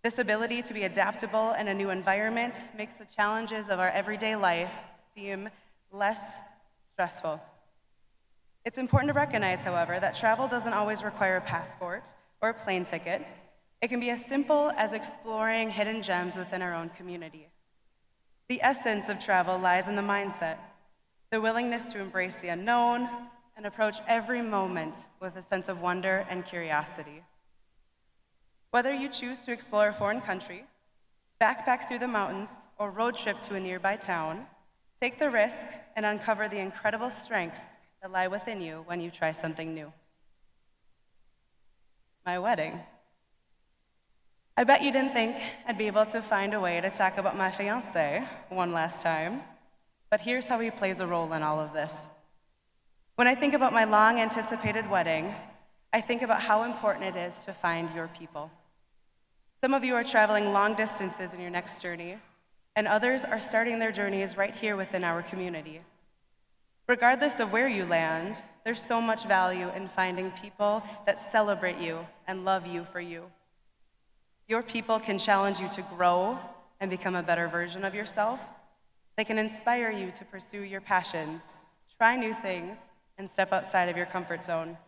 This ability to be adaptable in a new environment makes the challenges of our everyday life seem less stressful. It's important to recognize, however, that travel doesn't always require a passport or a plane ticket. It can be as simple as exploring hidden gems within our own community. The essence of travel lies in the mindset, the willingness to embrace the unknown and approach every moment with a sense of wonder and curiosity. Whether you choose to explore a foreign country, backpack through the mountains, or road trip to a nearby town, take the risk and uncover the incredible strengths that lie within you when you try something new. My wedding. I bet you didn't think I'd be able to find a way to talk about my fiancé one last time, but here's how he plays a role in all of this. When I think about my long-anticipated wedding, I think about how important it is to find your people. Some of you are traveling long distances in your next journey, and others are starting their journeys right here within our community. Regardless of where you land, there's so much value in finding people that celebrate you and love you for you. Your people can challenge you to grow and become a better version of yourself. They can inspire you to pursue your passions, try new things, and step outside of your comfort zone.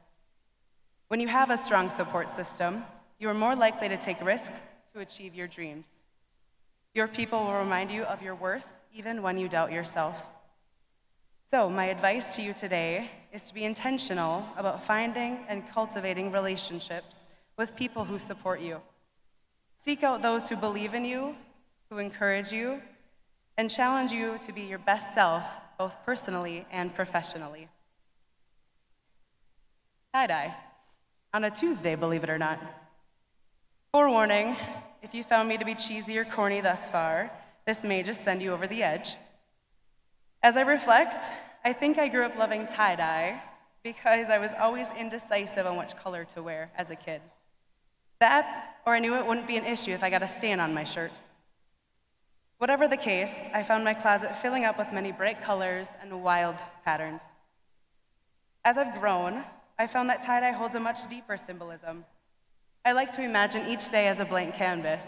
When you have a strong support system, you are more likely to take risks to achieve your dreams. Your people will remind you of your worth even when you doubt yourself. So my advice to you today is to be intentional about finding and cultivating relationships with people who support you. Seek out those who believe in you, who encourage you, and challenge you to be your best self, both personally and professionally. Tie-dye. On a Tuesday, believe it or not. Forewarning, if you found me to be cheesy or corny thus far, this may just send you over the edge. As I reflect, I think I grew up loving tie-dye because I was always indecisive on which color to wear as a kid. That, or I knew it wouldn't be an issue if I got a stain on my shirt. Whatever the case, I found my closet filling up with many bright colors and wild patterns. As I've grown, I found that tie-dye holds a much deeper symbolism. I like to imagine each day as a blank canvas.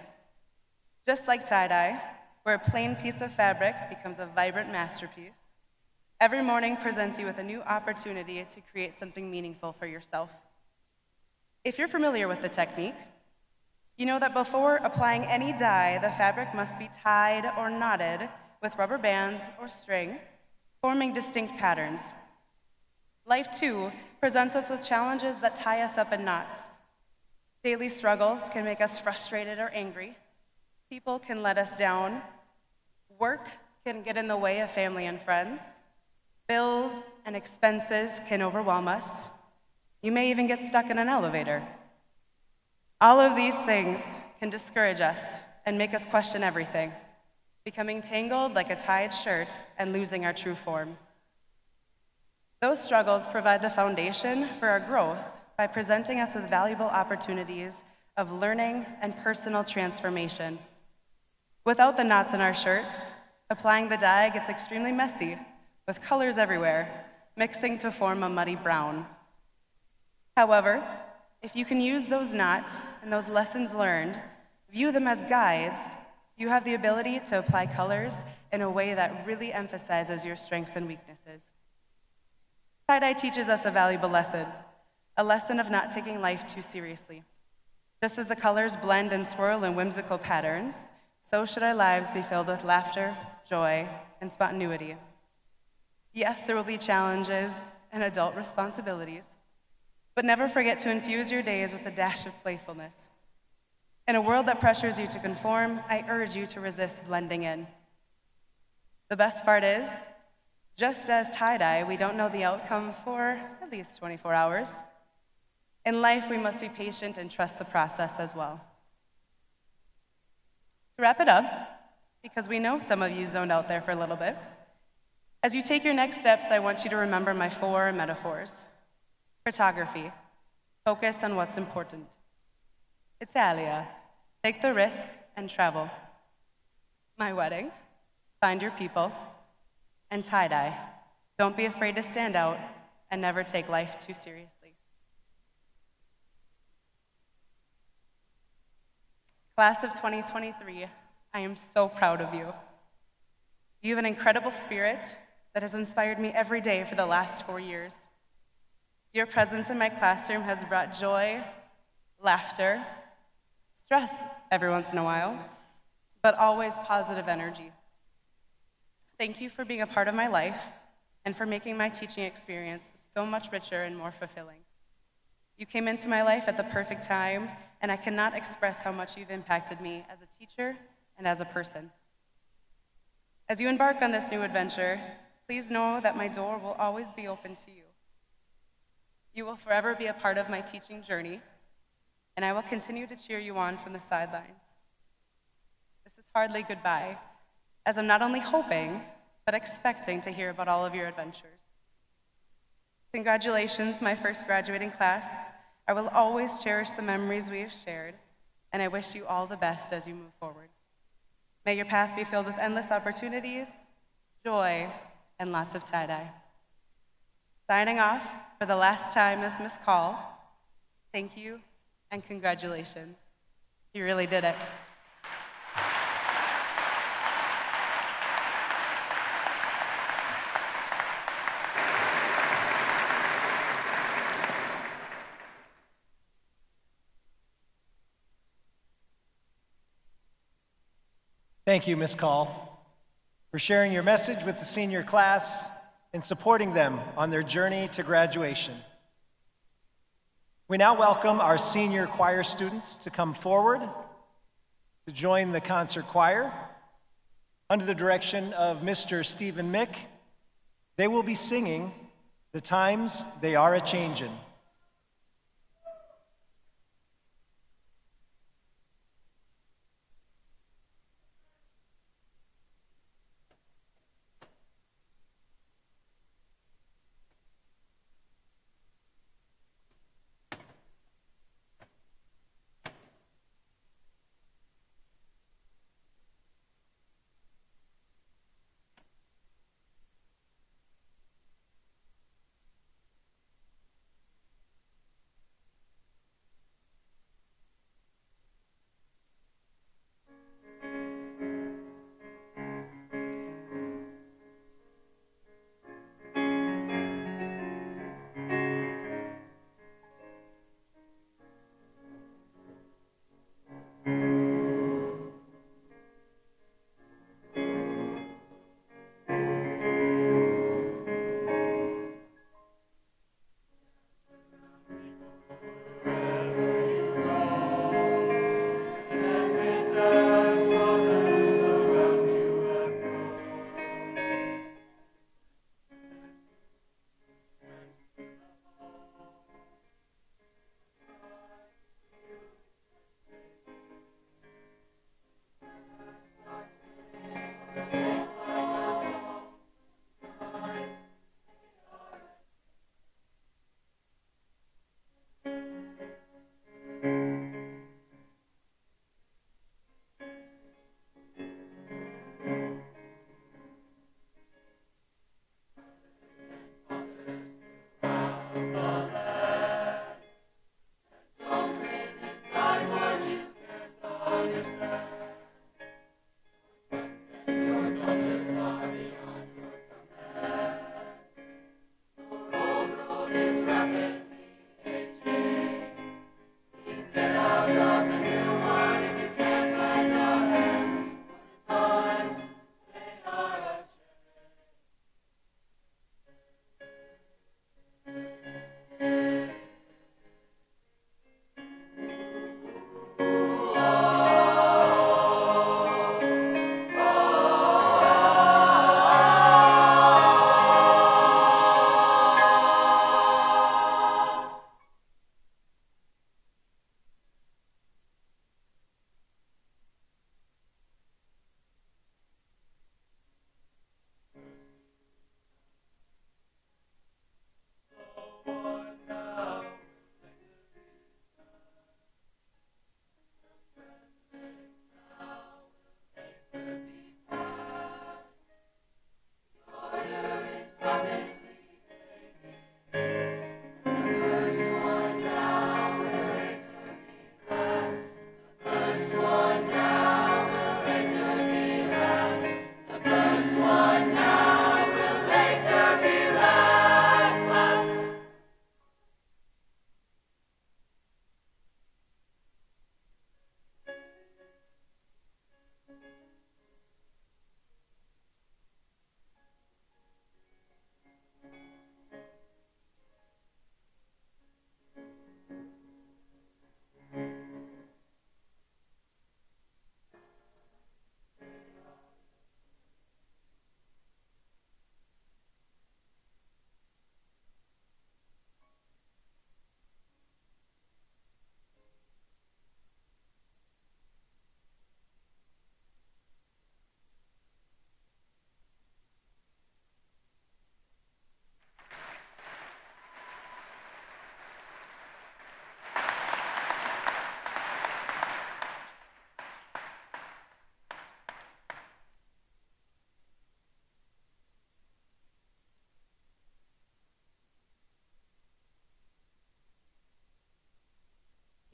Just like tie-dye, where a plain piece of fabric becomes a vibrant masterpiece, every morning presents you with a new opportunity to create something meaningful for yourself. If you're familiar with the technique, you know that before applying any dye, the fabric must be tied or knotted with rubber bands or string, forming distinct patterns. Life, too, presents us with challenges that tie us up in knots. Daily struggles can make us frustrated or angry. People can let us down. Work can get in the way of family and friends. Bills and expenses can overwhelm us. You may even get stuck in an elevator. All of these things can discourage us and make us question everything, becoming tangled like a tied shirt and losing our true form. Those struggles provide the foundation for our growth by presenting us with valuable opportunities of learning and personal transformation. Without the knots in our shirts, applying the dye gets extremely messy, with colors everywhere, mixing to form a muddy brown. However, if you can use those knots and those lessons learned, view them as guides, you have the ability to apply colors in a way that really emphasizes your strengths and weaknesses. Tie-dye teaches us a valuable lesson, a lesson of not taking life too seriously. Just as the colors blend and swirl in whimsical patterns, so should our lives be filled with laughter, joy, and spontaneity. Yes, there will be challenges and adult responsibilities, but never forget to infuse your days with a dash of playfulness. In a world that pressures you to conform, I urge you to resist blending in. The best part is, just as tie-dye, we don't know the outcome for at least 24 hours. In life, we must be patient and trust the process as well. To wrap it up, because we know some of you zoned out there for a little bit, as you take your next steps, I want you to remember my 4 metaphors. Photography, focus on what's important. Italia, take the risk and travel. My wedding, find your people. And tie-dye, don't be afraid to stand out and never take life too seriously. Class of 2023, I am so proud of you. You have an incredible spirit that has inspired me every day for the last 4 years. Your presence in my classroom has brought joy, laughter, stress every once in a while, but always positive energy. Thank you for being a part of my life and for making my teaching experience so much richer and more fulfilling. You came into my life at the perfect time, and I cannot express how much you've impacted me as a teacher and as a person. As you embark on this new adventure, please know that my door will always be open to you. You will forever be a part of my teaching journey, and I will continue to cheer you on from the sidelines. This is hardly goodbye, as I'm not only hoping, but expecting to hear about all of your adventures. Congratulations, my first graduating class. I will always cherish the memories we have shared, and I wish you all the best as you move forward. May your path be filled with endless opportunities, joy, and lots of tie-dye. Signing off for the last time as Miss Call, thank you and congratulations. You really did it. Thank you, Ms. Call, for sharing your message with the senior class and supporting them on their journey to graduation. We now welcome our senior choir students to come forward to join the concert choir. Under the direction of Mr. Stephen Mick, they will be singing "The Times They Are A-Changin'."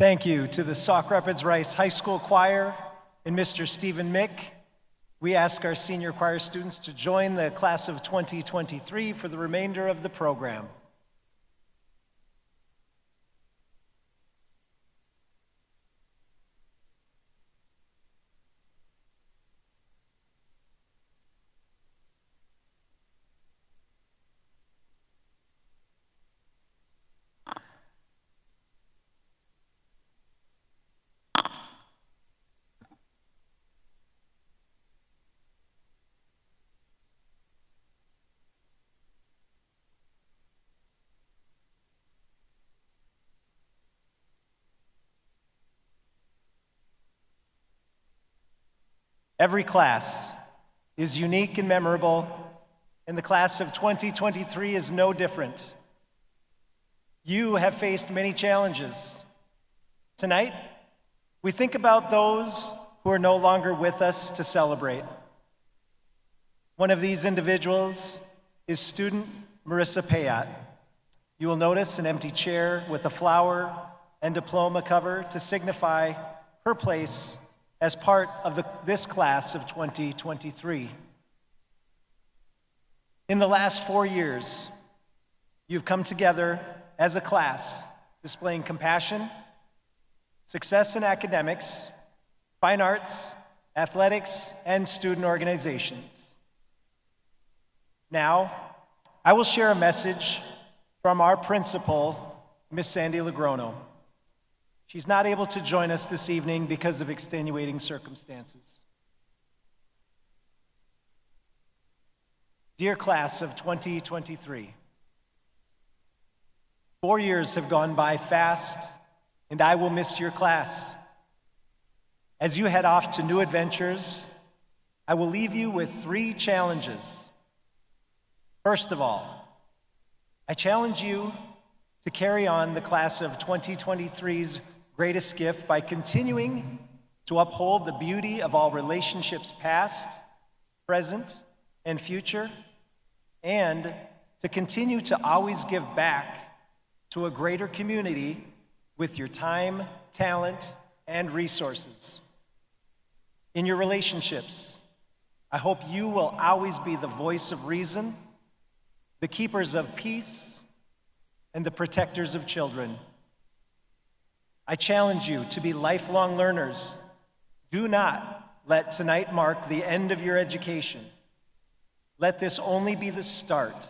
Thank you to the Sauk Rapids Rice High School Choir and Mr. Stephen Mick. We ask our senior choir students to join the class of 2023 for the remainder of the program. Every class is unique and memorable, and the class of 2023 is no different. You have faced many challenges. Tonight, we think about those who are no longer with us to celebrate. One of these individuals is student Marissa Payat. You will notice an empty chair with a flower and diploma cover to signify her place as part of this class of 2023. In the last 4 years, you've come together as a class, displaying compassion, success in academics, fine arts, athletics, and student organizations. Now, I will share a message from our principal, Miss Sandy Lagrono. She's not able to join us this evening because of extenuating circumstances. Dear class of 2023, 4 years have gone by fast, and I will miss your class. As you head off to new adventures, I will leave you with 3 challenges. First of all, I challenge you to carry on the class of 2023's greatest gift by continuing to uphold the beauty of all relationships past, present, and future, and to continue to always give back to a greater community with your time, talent, and resources. In your relationships, I hope you will always be the voice of reason, the keepers of peace, and the protectors of children. I challenge you to be lifelong learners. Do not let tonight mark the end of your education. Let this only be the start.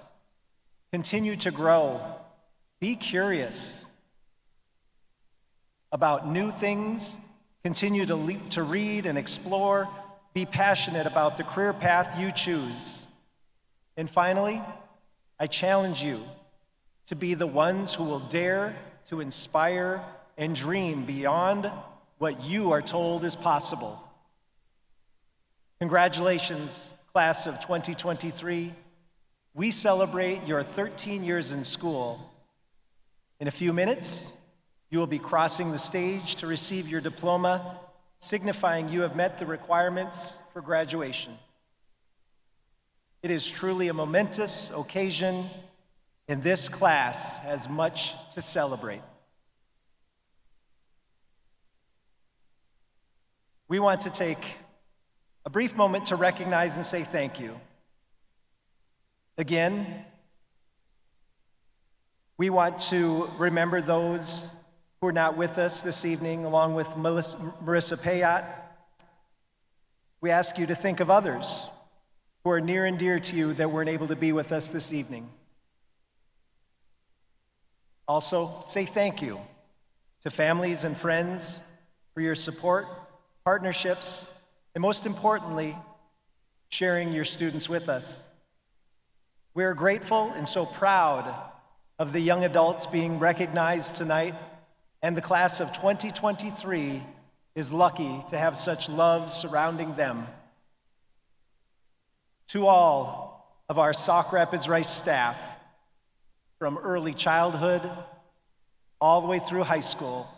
Continue to grow. Be curious about new things. Continue to read and explore. Be passionate about the career path you choose. And finally, I challenge you to be the ones who will dare to inspire and dream beyond what you are told is possible. Congratulations, class of 2023. We celebrate your 13 years in school. In a few minutes, you will be crossing the stage to receive your diploma, signifying you have met the requirements for graduation. It is truly a momentous occasion, and this class has much to celebrate. We want to take a brief moment to recognize and say thank you. Again, we want to remember those who are not with us this evening, along with Marissa Payat. We ask you to think of others who are near and dear to you that weren't able to be with us this evening. Also, say thank you to families and friends for your support, partnerships, and most importantly, sharing your students with us. We are grateful and so proud of the young adults being recognized tonight, and the class of 2023 is lucky to have such love surrounding them. To all of our Sauk Rapids Rice staff, from early childhood all the way through high school,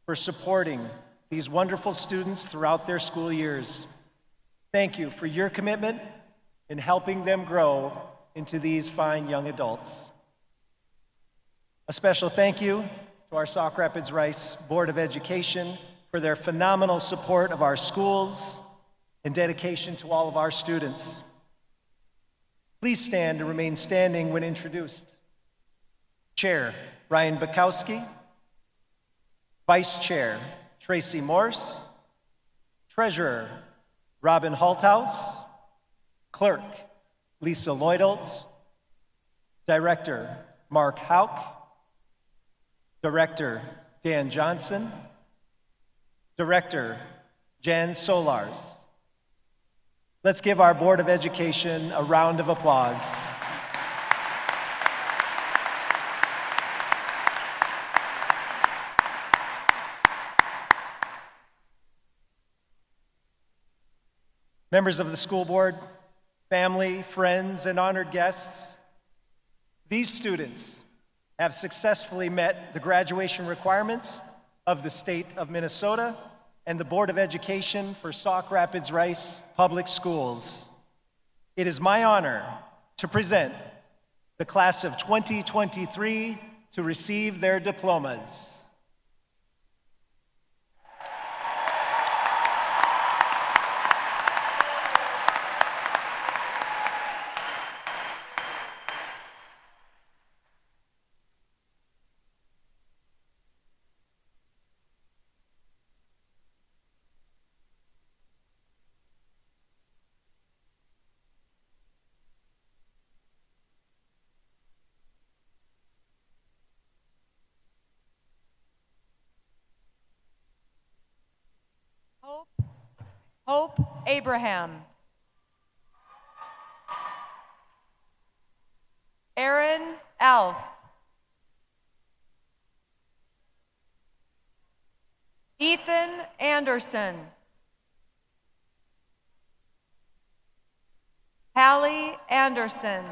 for supporting these wonderful students throughout their school years. Thank you for your commitment in helping them grow into these fine young adults. A special thank you to our Sauk Rapids Rice Board of Education for their phenomenal support of our schools and dedication to all of our students. Please stand and remain standing when introduced. Chair Ryan Bukowski, Vice Chair Tracy Morse, Treasurer Robin Halthouse, Clerk Lisa Lloydelt, Director Mark Hauk, Director Dan Johnson, Director Jan Solars. Let's give our Board of Education a round of applause. Members of the school board, family, friends, and honored guests, these students have successfully met the graduation requirements of the state of Minnesota and the Board of Education for Sauk Rapids Rice Public Schools. It is my honor to present the class of 2023 to receive their diplomas. Hope Abraham. Aaron Alf. Ethan Anderson. Hallie Anderson.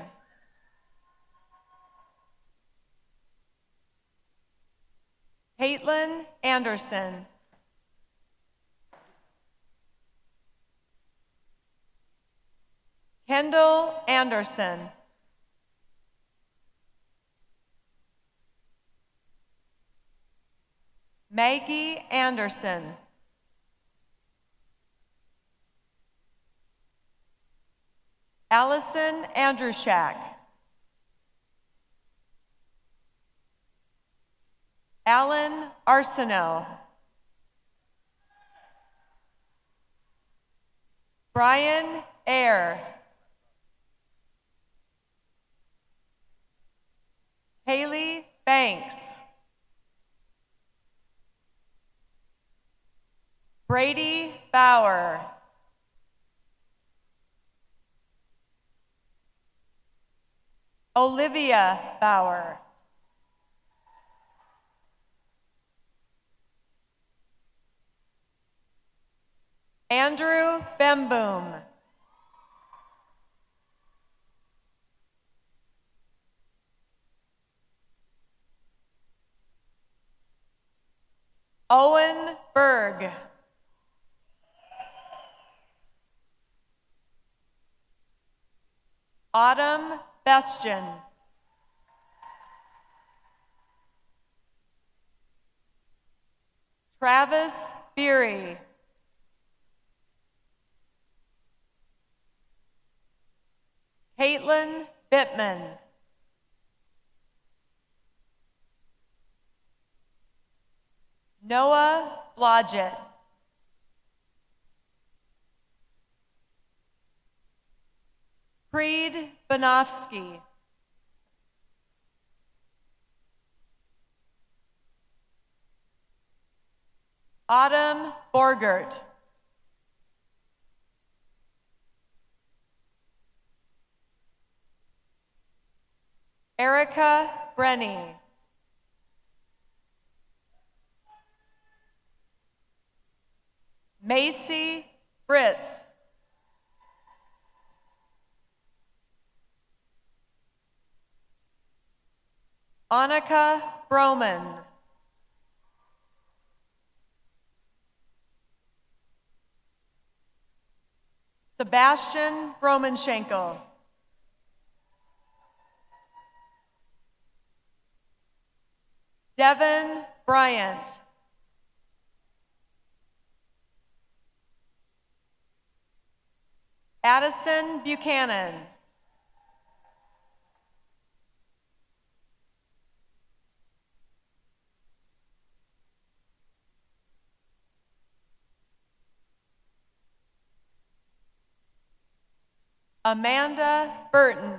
Caitlin Anderson. Kendall Anderson. Maggie Anderson. Allison Andrushak. Alan Arsenault, Brian Eyre, Haley Banks, Brady Bauer, Olivia Bauer, Andrew Bemboom, Owen Berg, Autumn Bestian, Travis Beery, Caitlin Bittman, Noah Blodgett, Creed Banofsky, Autumn Borgert, Erica Brenny, Macy Fritz, Annika Broman, Sebastian Bromanschenkel, Devin Bryant, Addison Buchanan, Amanda Burton,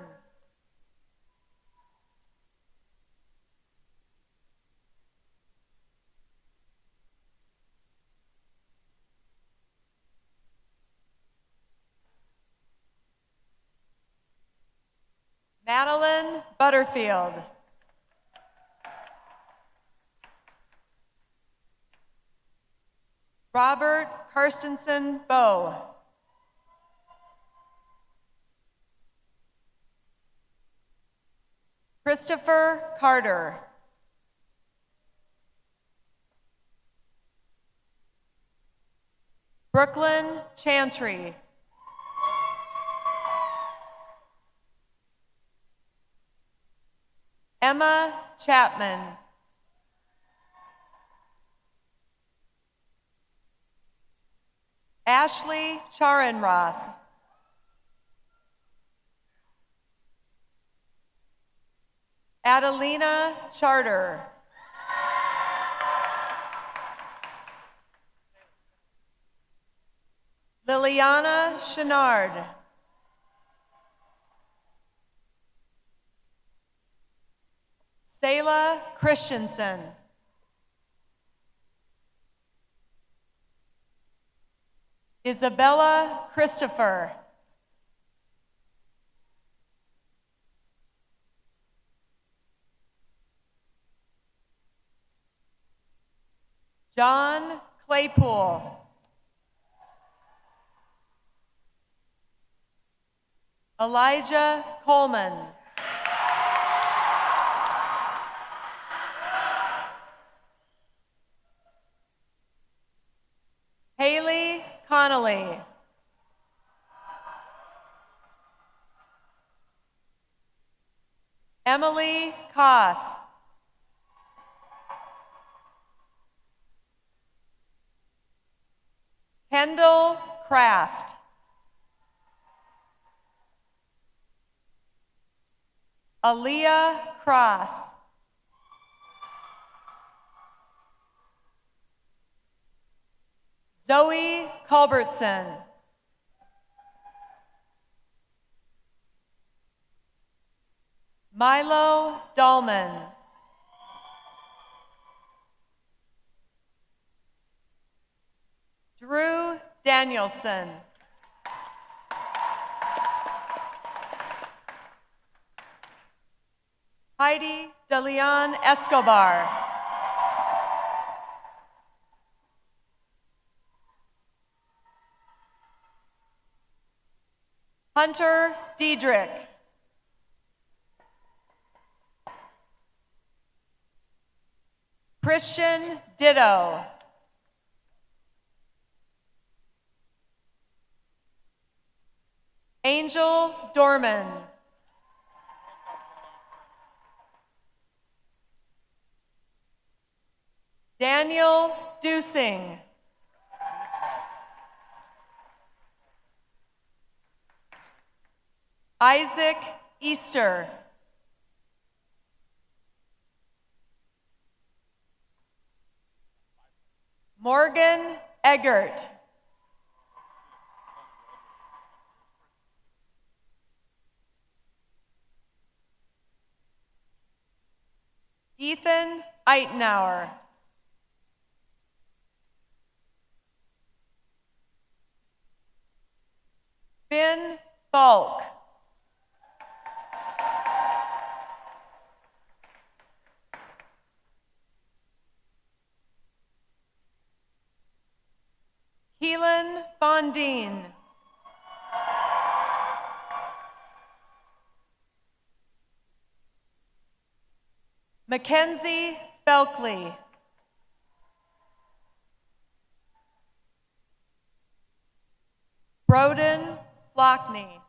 Madeline Butterfield, Robert Karstensen Bowe, Christopher Carter, Brooklyn Chantry, Emma Chapman, Ashley Charenroth, Adelina Charter, Liliana Chenard, Selah Christensen, Isabella Christopher, John Claypool, Elijah Coleman, Haley Connolly, Emily Koss, Kendall Kraft, Aaliyah Cross, Zoe Culbertson. Milo Dahlman. Drew Danielson. Heidi DeLeon Escobar. Hunter Diedrich. Christian Ditto. Angel Dorman. Daniel Dusing. Isaac Easter. Morgan Eggert. Ethan Eitenauer. Finn Falk. Keelan Fondine. Mackenzie Felkley. Broden Flockney.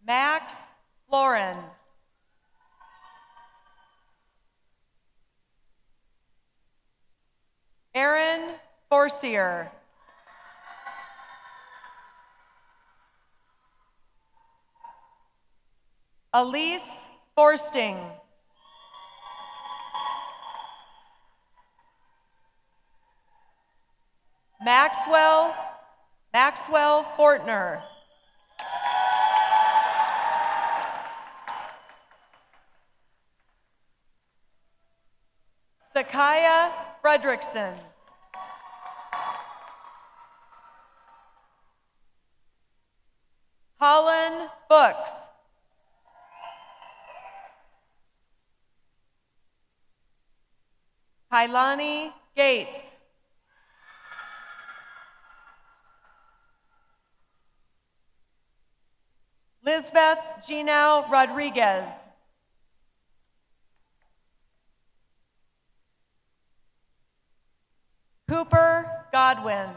Max Florin. Aaron Forcier. Elise Forsting. Maxwell Fortner. Sakaya Fredrickson. Colin Books. Kailani Gates. Lisbeth Ginau Rodriguez. Cooper Godwin.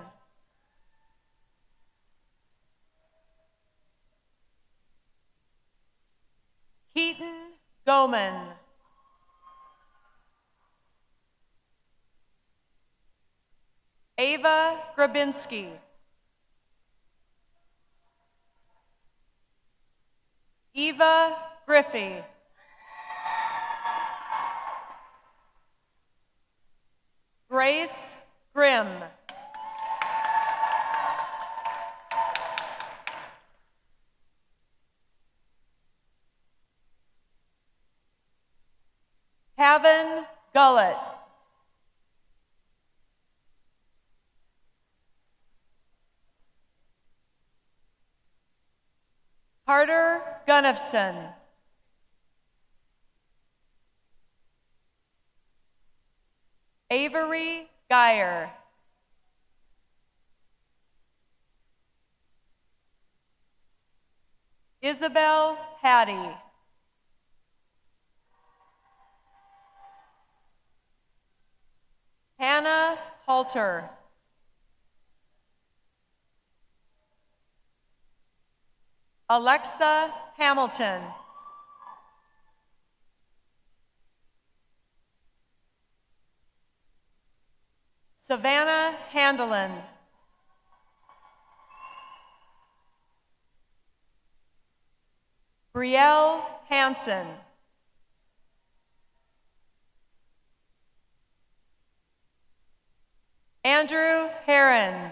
Keaton Goman. Ava Grabinski. Eva Griffey. Grace Grimm. Kevin Gullett. Carter Gunnifson. Avery Geyer. Isabel Hattie. Hannah Halter. Alexa Hamilton. Savannah Handeland. Brielle Hansen. Andrew Heron.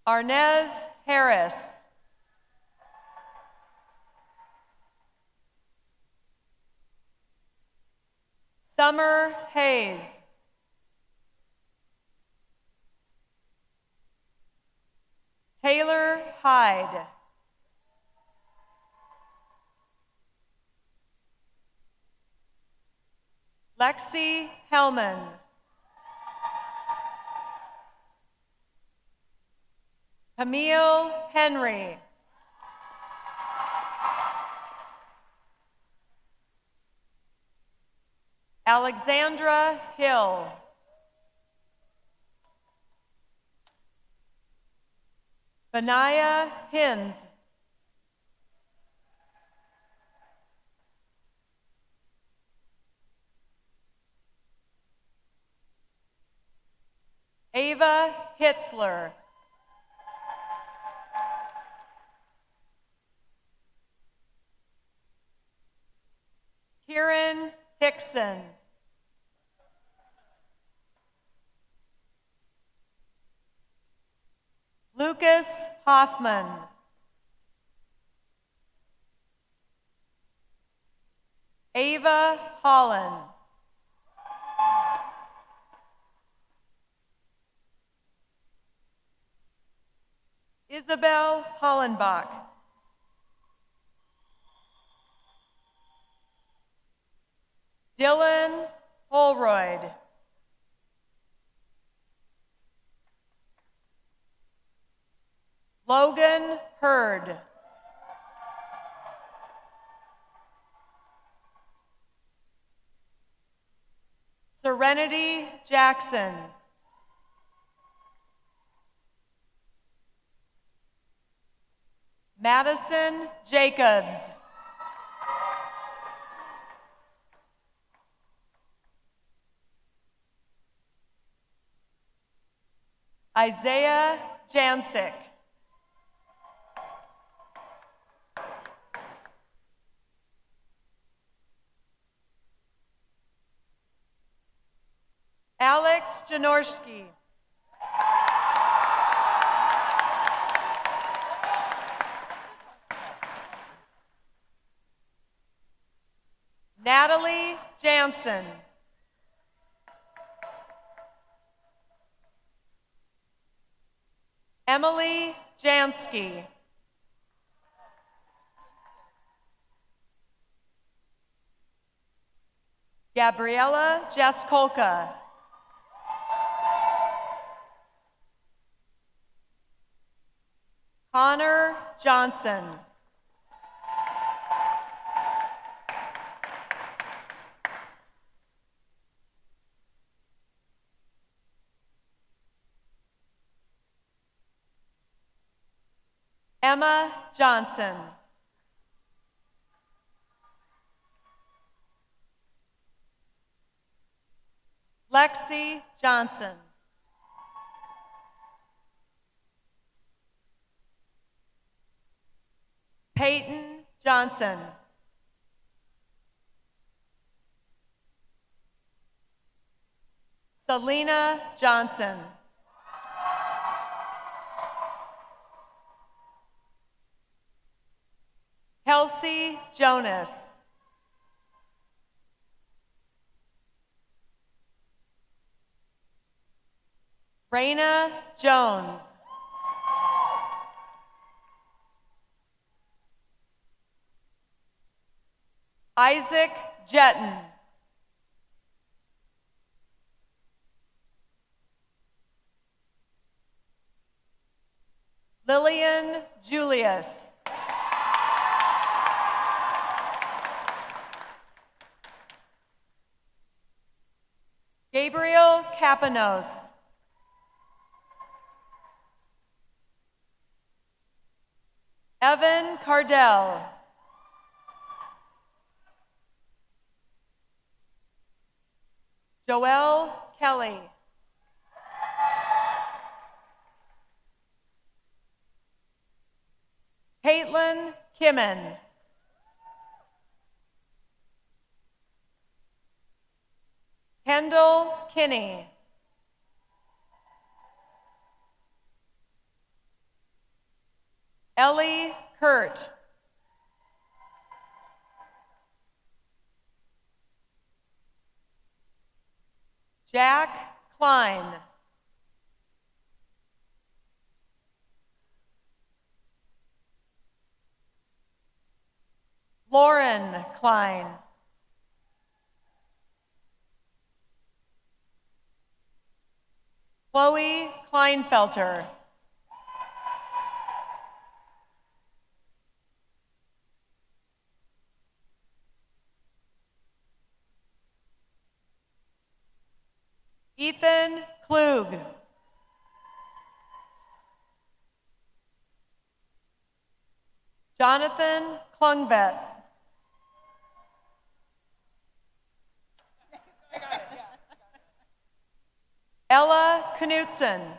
Arnez Harris. Summer Hayes. Taylor Hyde. Lexi Hellman. Camille Henry. Alexandra Hill. Benaya Hins. Ava Hitzler. Kieran Hickson. Lucas Hoffman. Ava Holland. Isabel Hollenbach. Dylan Holroyd. Logan Hurd. Serenity Jackson. Madison Jacobs. Isaiah Jancic. Alex Janorski. Natalie Jansen. Emily Jansky. Gabriella Jaskolka. Connor Johnson. Emma Johnson. Lexi Johnson. Peyton Johnson. Selena Johnson. Kelsey Jonas. Raina Jones. Isaac Jetton. Lillian Julius. Gabriel Capanos. Evan Cardell. Joelle Kelly. Caitlin Kimmen. Kendall Kinney. Ellie Kurt. Jack Klein. Lauren Klein. Chloe Kleinfelter. Ethan Klug. Jonathan Klungvet. Ella Knutson.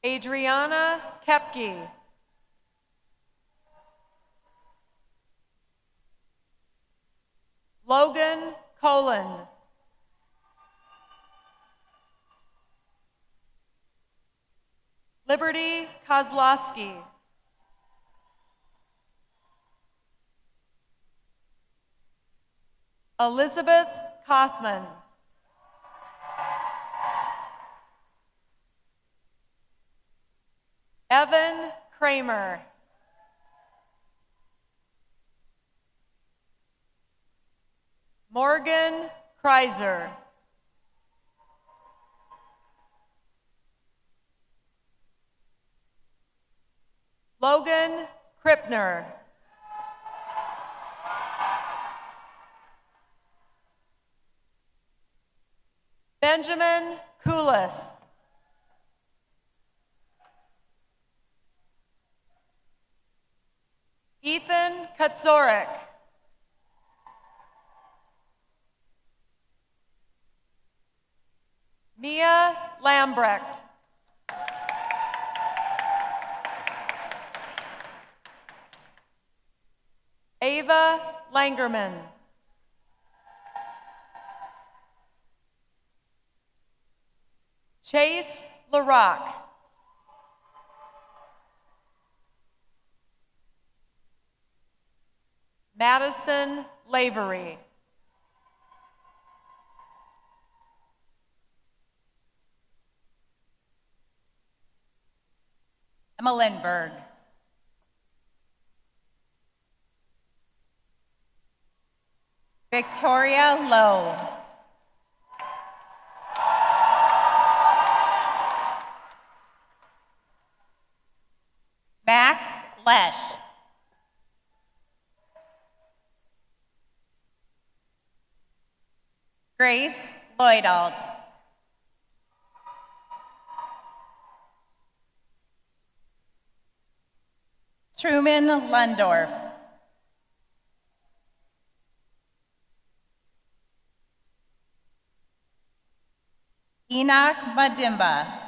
Adriana Kepke. Logan Coland. Liberty Kozlowski. Elizabeth Kaufman. Evan Kramer. Morgan Kreiser. Logan Krippner. Benjamin Kulis. Ethan Kaczorek. Mia Lambrecht. Ava Langerman. Chase LaRock. Madison Lavery. Emma Lindberg. Victoria Lowe. Max Lesh. Grace Lloydalt. Truman Lundorf. Enoch Madimba.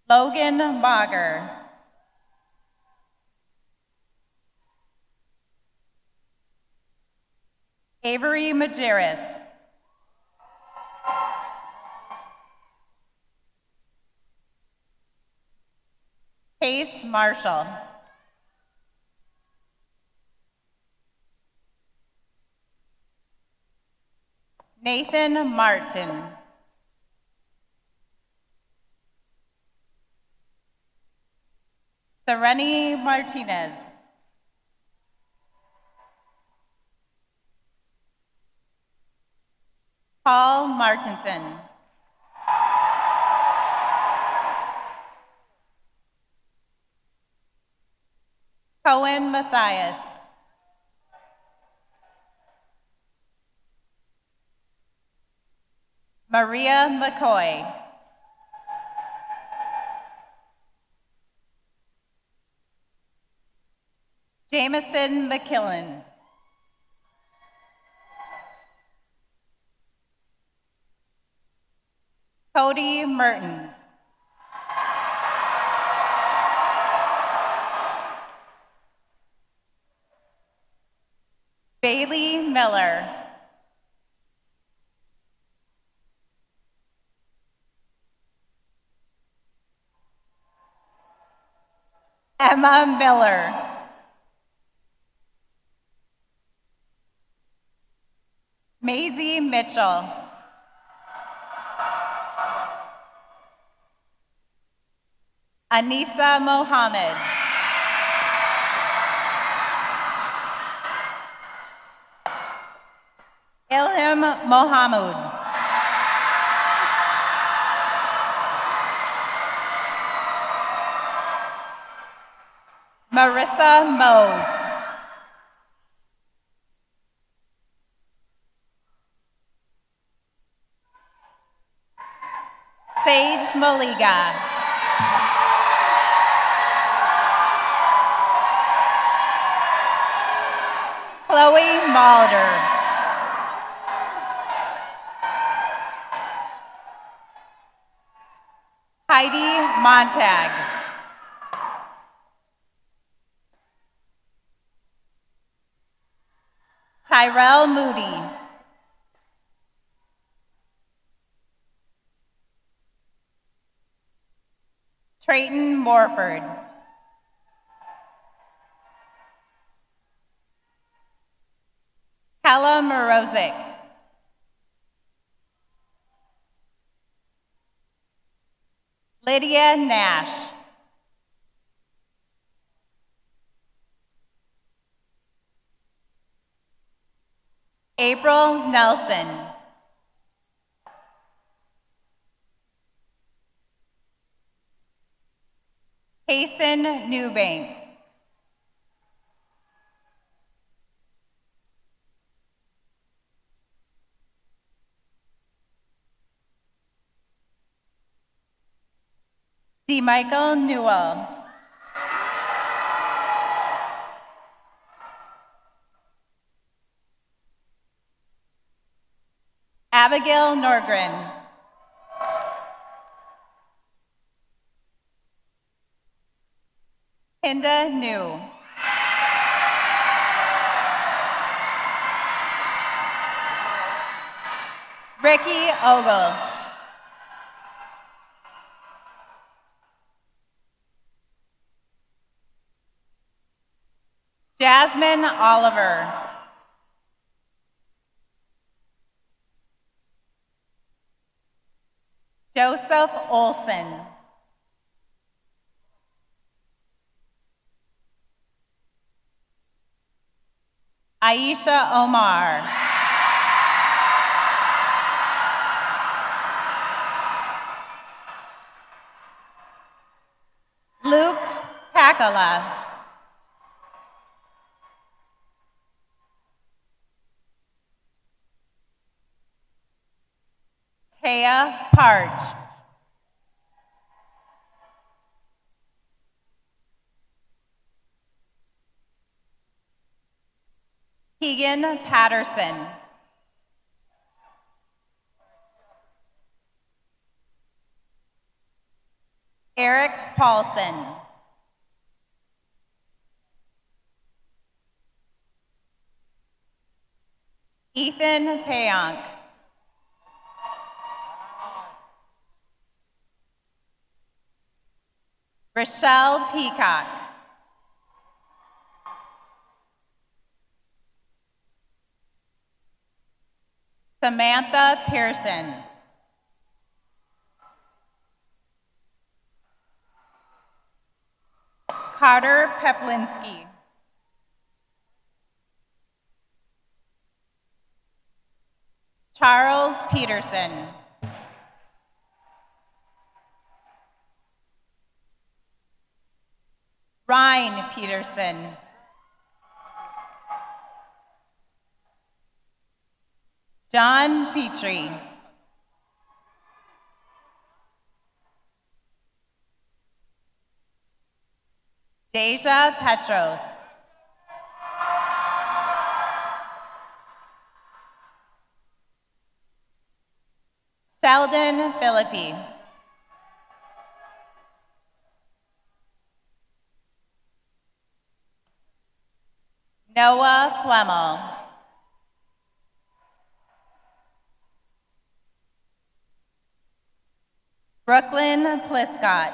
Logan Mager. Avery Majerus. Pace Marshall. Nathan Martin. Sereni Martinez. Paul Martinson. Cohen Matthias. Maria McCoy. Jameson McKillen. Cody Mertens. Bailey Miller. Emma Miller. Maisie Mitchell. Anissa Mohammed. Ilham Mohamud. Marissa Mose. Sage Maliga. Chloe Mulder. Heidi Montag. Tyrell Moody. Trayton Morford. Kella Morozic. Lydia Nash. April Nelson. Hasten Newbanks. D. Michael Newell. Abigail Norgren. Hinda New. Ricky Ogle. Jasmine Oliver. Joseph Olson. Aisha Omar. Luke Pakala. Taya Parch. Keegan Patterson. Eric Paulson. Ethan Payonk. Rochelle Peacock. Samantha Pearson. Carter Peplinski. Charles Peterson. Ryan Peterson. John Petrie. Deja Petros. Sheldon Philippi. Noah Plemmel. Brooklyn Pliscott.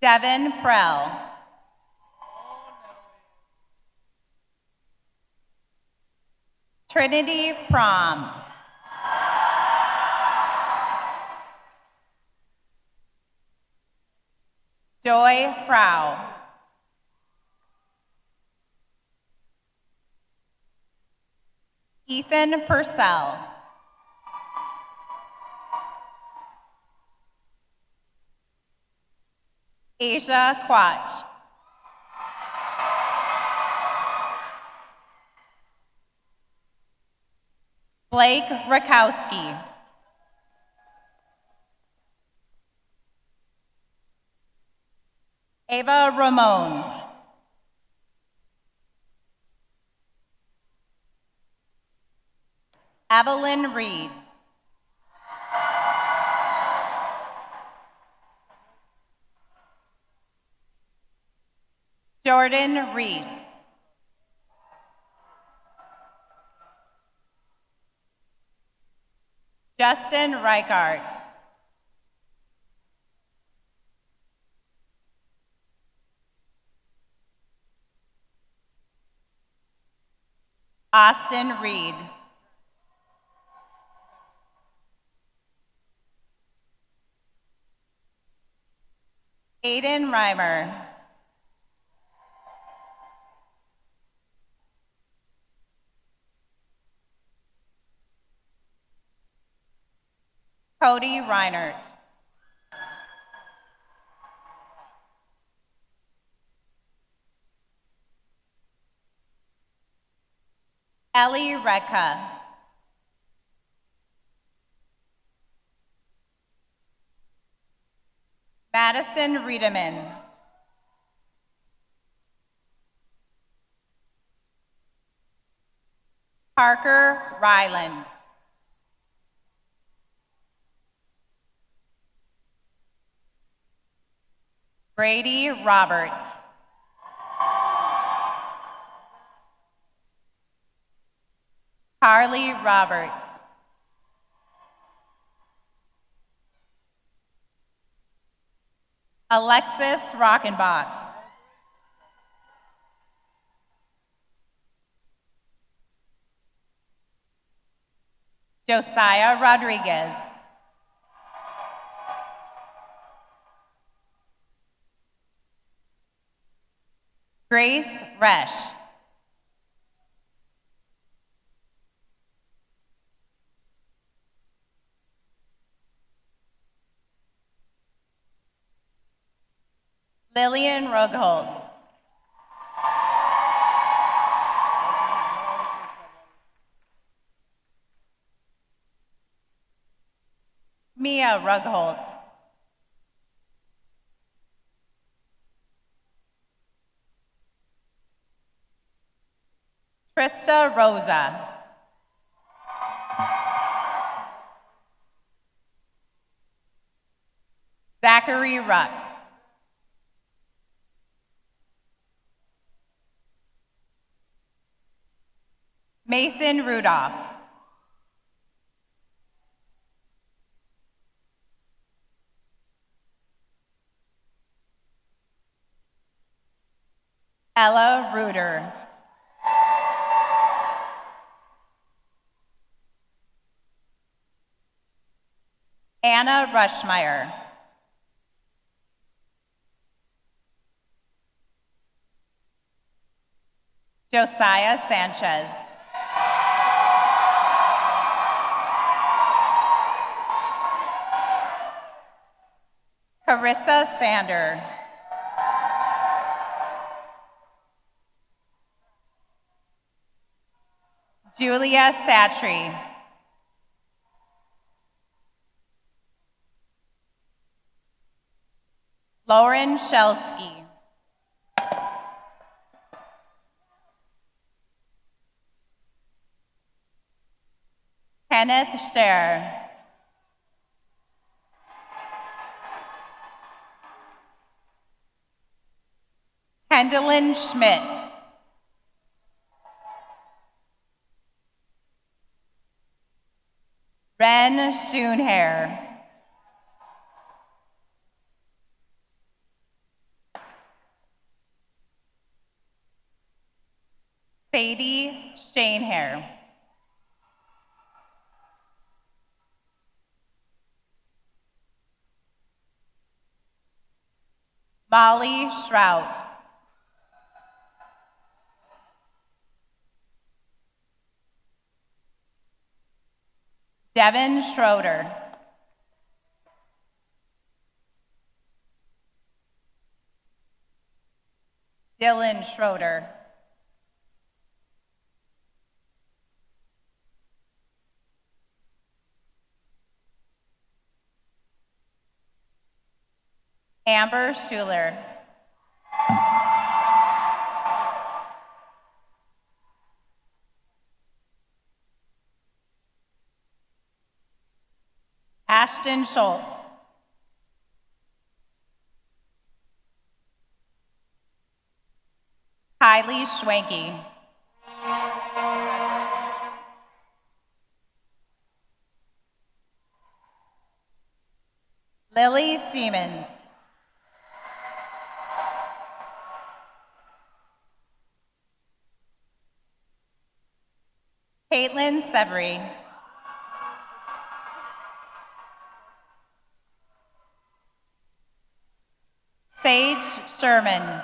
Devin Prell. Trinity Prom. Joy Prow. Ethan Purcell. Asia Quach. Blake Rakowski. Ava Ramon. Evelyn Reed. Jordan Reese. Justin Reichart. Austin Reed. Aiden Reimer. Cody Reinert. Ellie Rekka. Madison Riedemann. Parker Ryland. Brady Roberts. Carly Roberts. Alexis Rockenbach. Josiah Rodriguez. Grace Resch. Lillian Rugholt. Mia Rugholt. Trista Rosa. Zachary Rux. Mason Rudolph. Ella Reuter. Anna Rushmeyer. Josiah Sanchez. Carissa Sander. Julia Satry. Lauren Shelsky. Kenneth Scher. Kendallin Schmidt. Ren Schoonhair. Sadie Shanehair. Molly Shrout. Devin Schroeder. Dylan Schroeder. Amber Schuler. Ashton Schultz. Kylie Schwenke. Lily Siemens. Caitlin Severy. Sage Sherman.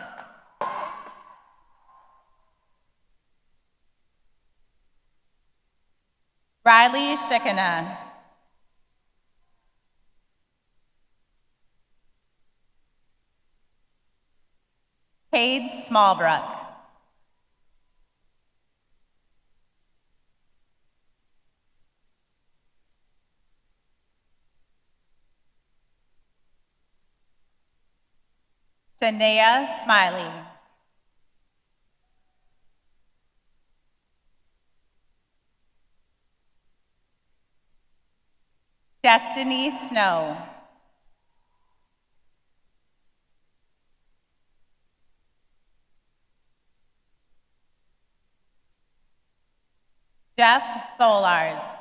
Riley Shikana. Cade Smallbrook. Shania Smiley. Destiny Snow. Jeff Solars.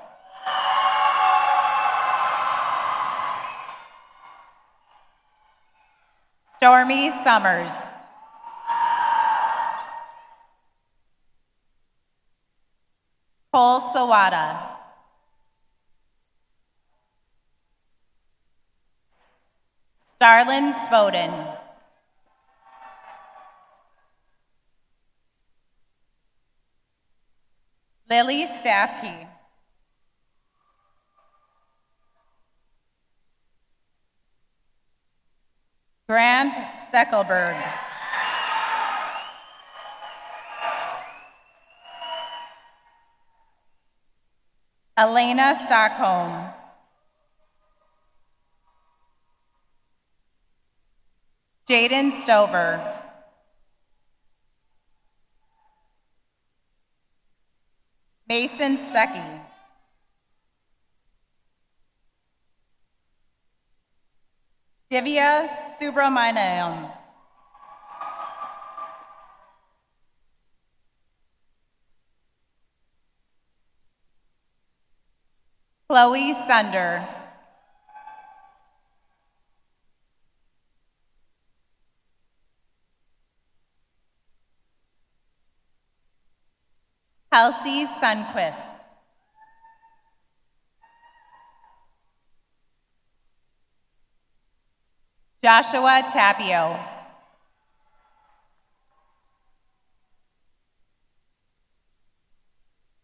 Stormy Summers. Cole Sawada. Starlin Spoden. Lily Staffkey. Grant Steckelberg. Elena Stockholm. Jaden Stover. Mason Stuckey. Divya Subramaniam. Chloe Sunder. Kelsey Sunquist. Joshua Tapio.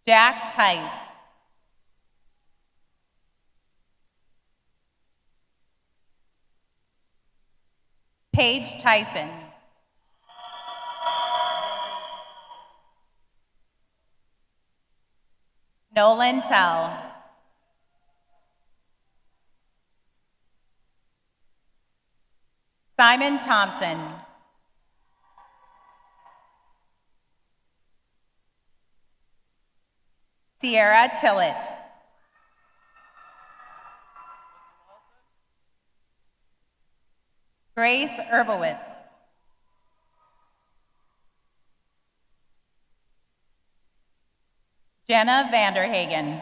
Jack Tice. Paige Tyson. Nolan Tell. Simon Thompson. Sierra Tillett. Grace Urbowitz. Jenna Vanderhagen.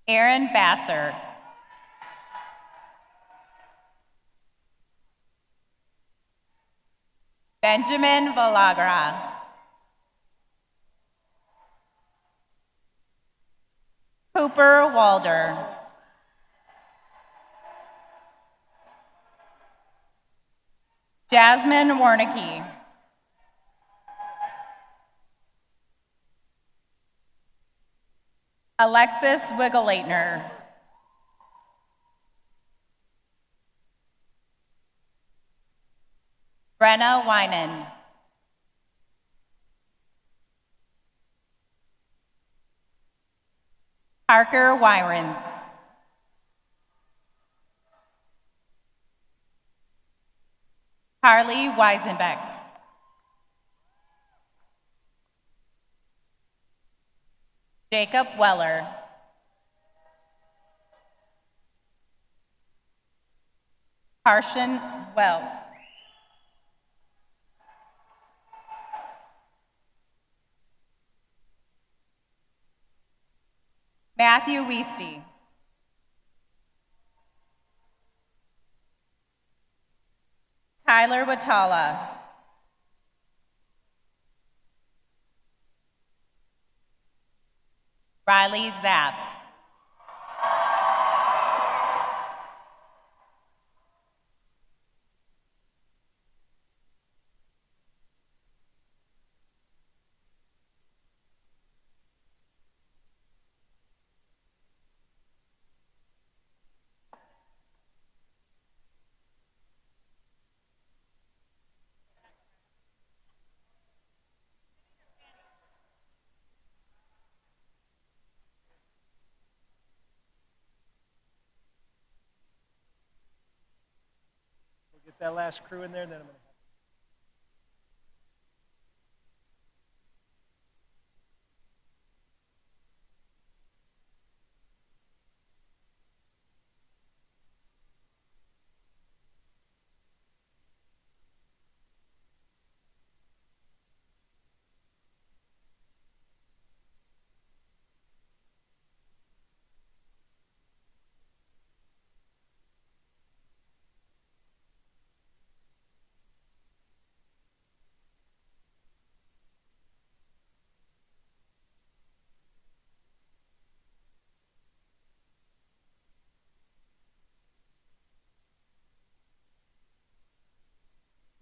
Aaron Basser. Benjamin Villagra. Cooper Walder. Jasmine Warnicki. Alexis Wiggleatner. Brenna Winan. Parker Wyrens. Harley Weisenbeck. Jacob Weller. Harshan Wells. Matthew Weesty. Tyler Watala. Riley Zapp. Get that last crew in there, and then I'm going to.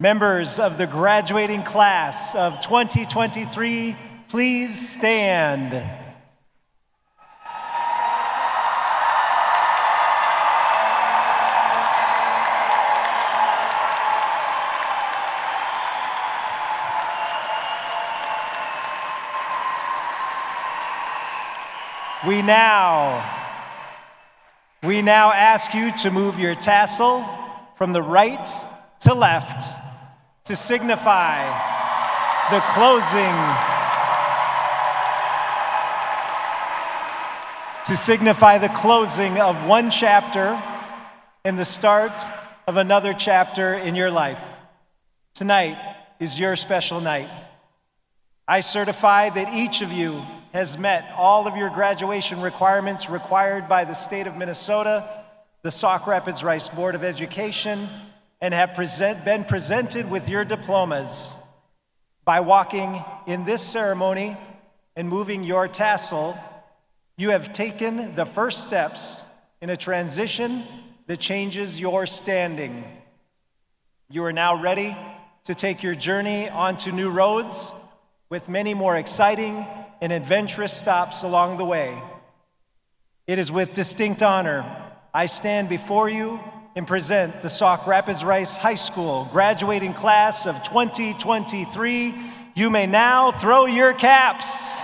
Members of the graduating class of 2023, please stand. We now ask you to move your tassel from the right to left to signify the closing of one chapter and the start of another chapter in your life. Tonight is your special night. I certify that each of you has met all of your graduation requirements required by the state of Minnesota, the Sauk Rapids Rice Board of Education, and have been presented with your diplomas. By walking in this ceremony and moving your tassel, you have taken the first steps in a transition that changes your standing. You are now ready to take your journey onto new roads with many more exciting and adventurous stops along the way. It is with distinct honor I stand before you and present the Sauk Rapids Rice High School graduating class of 2023. You may now throw your caps.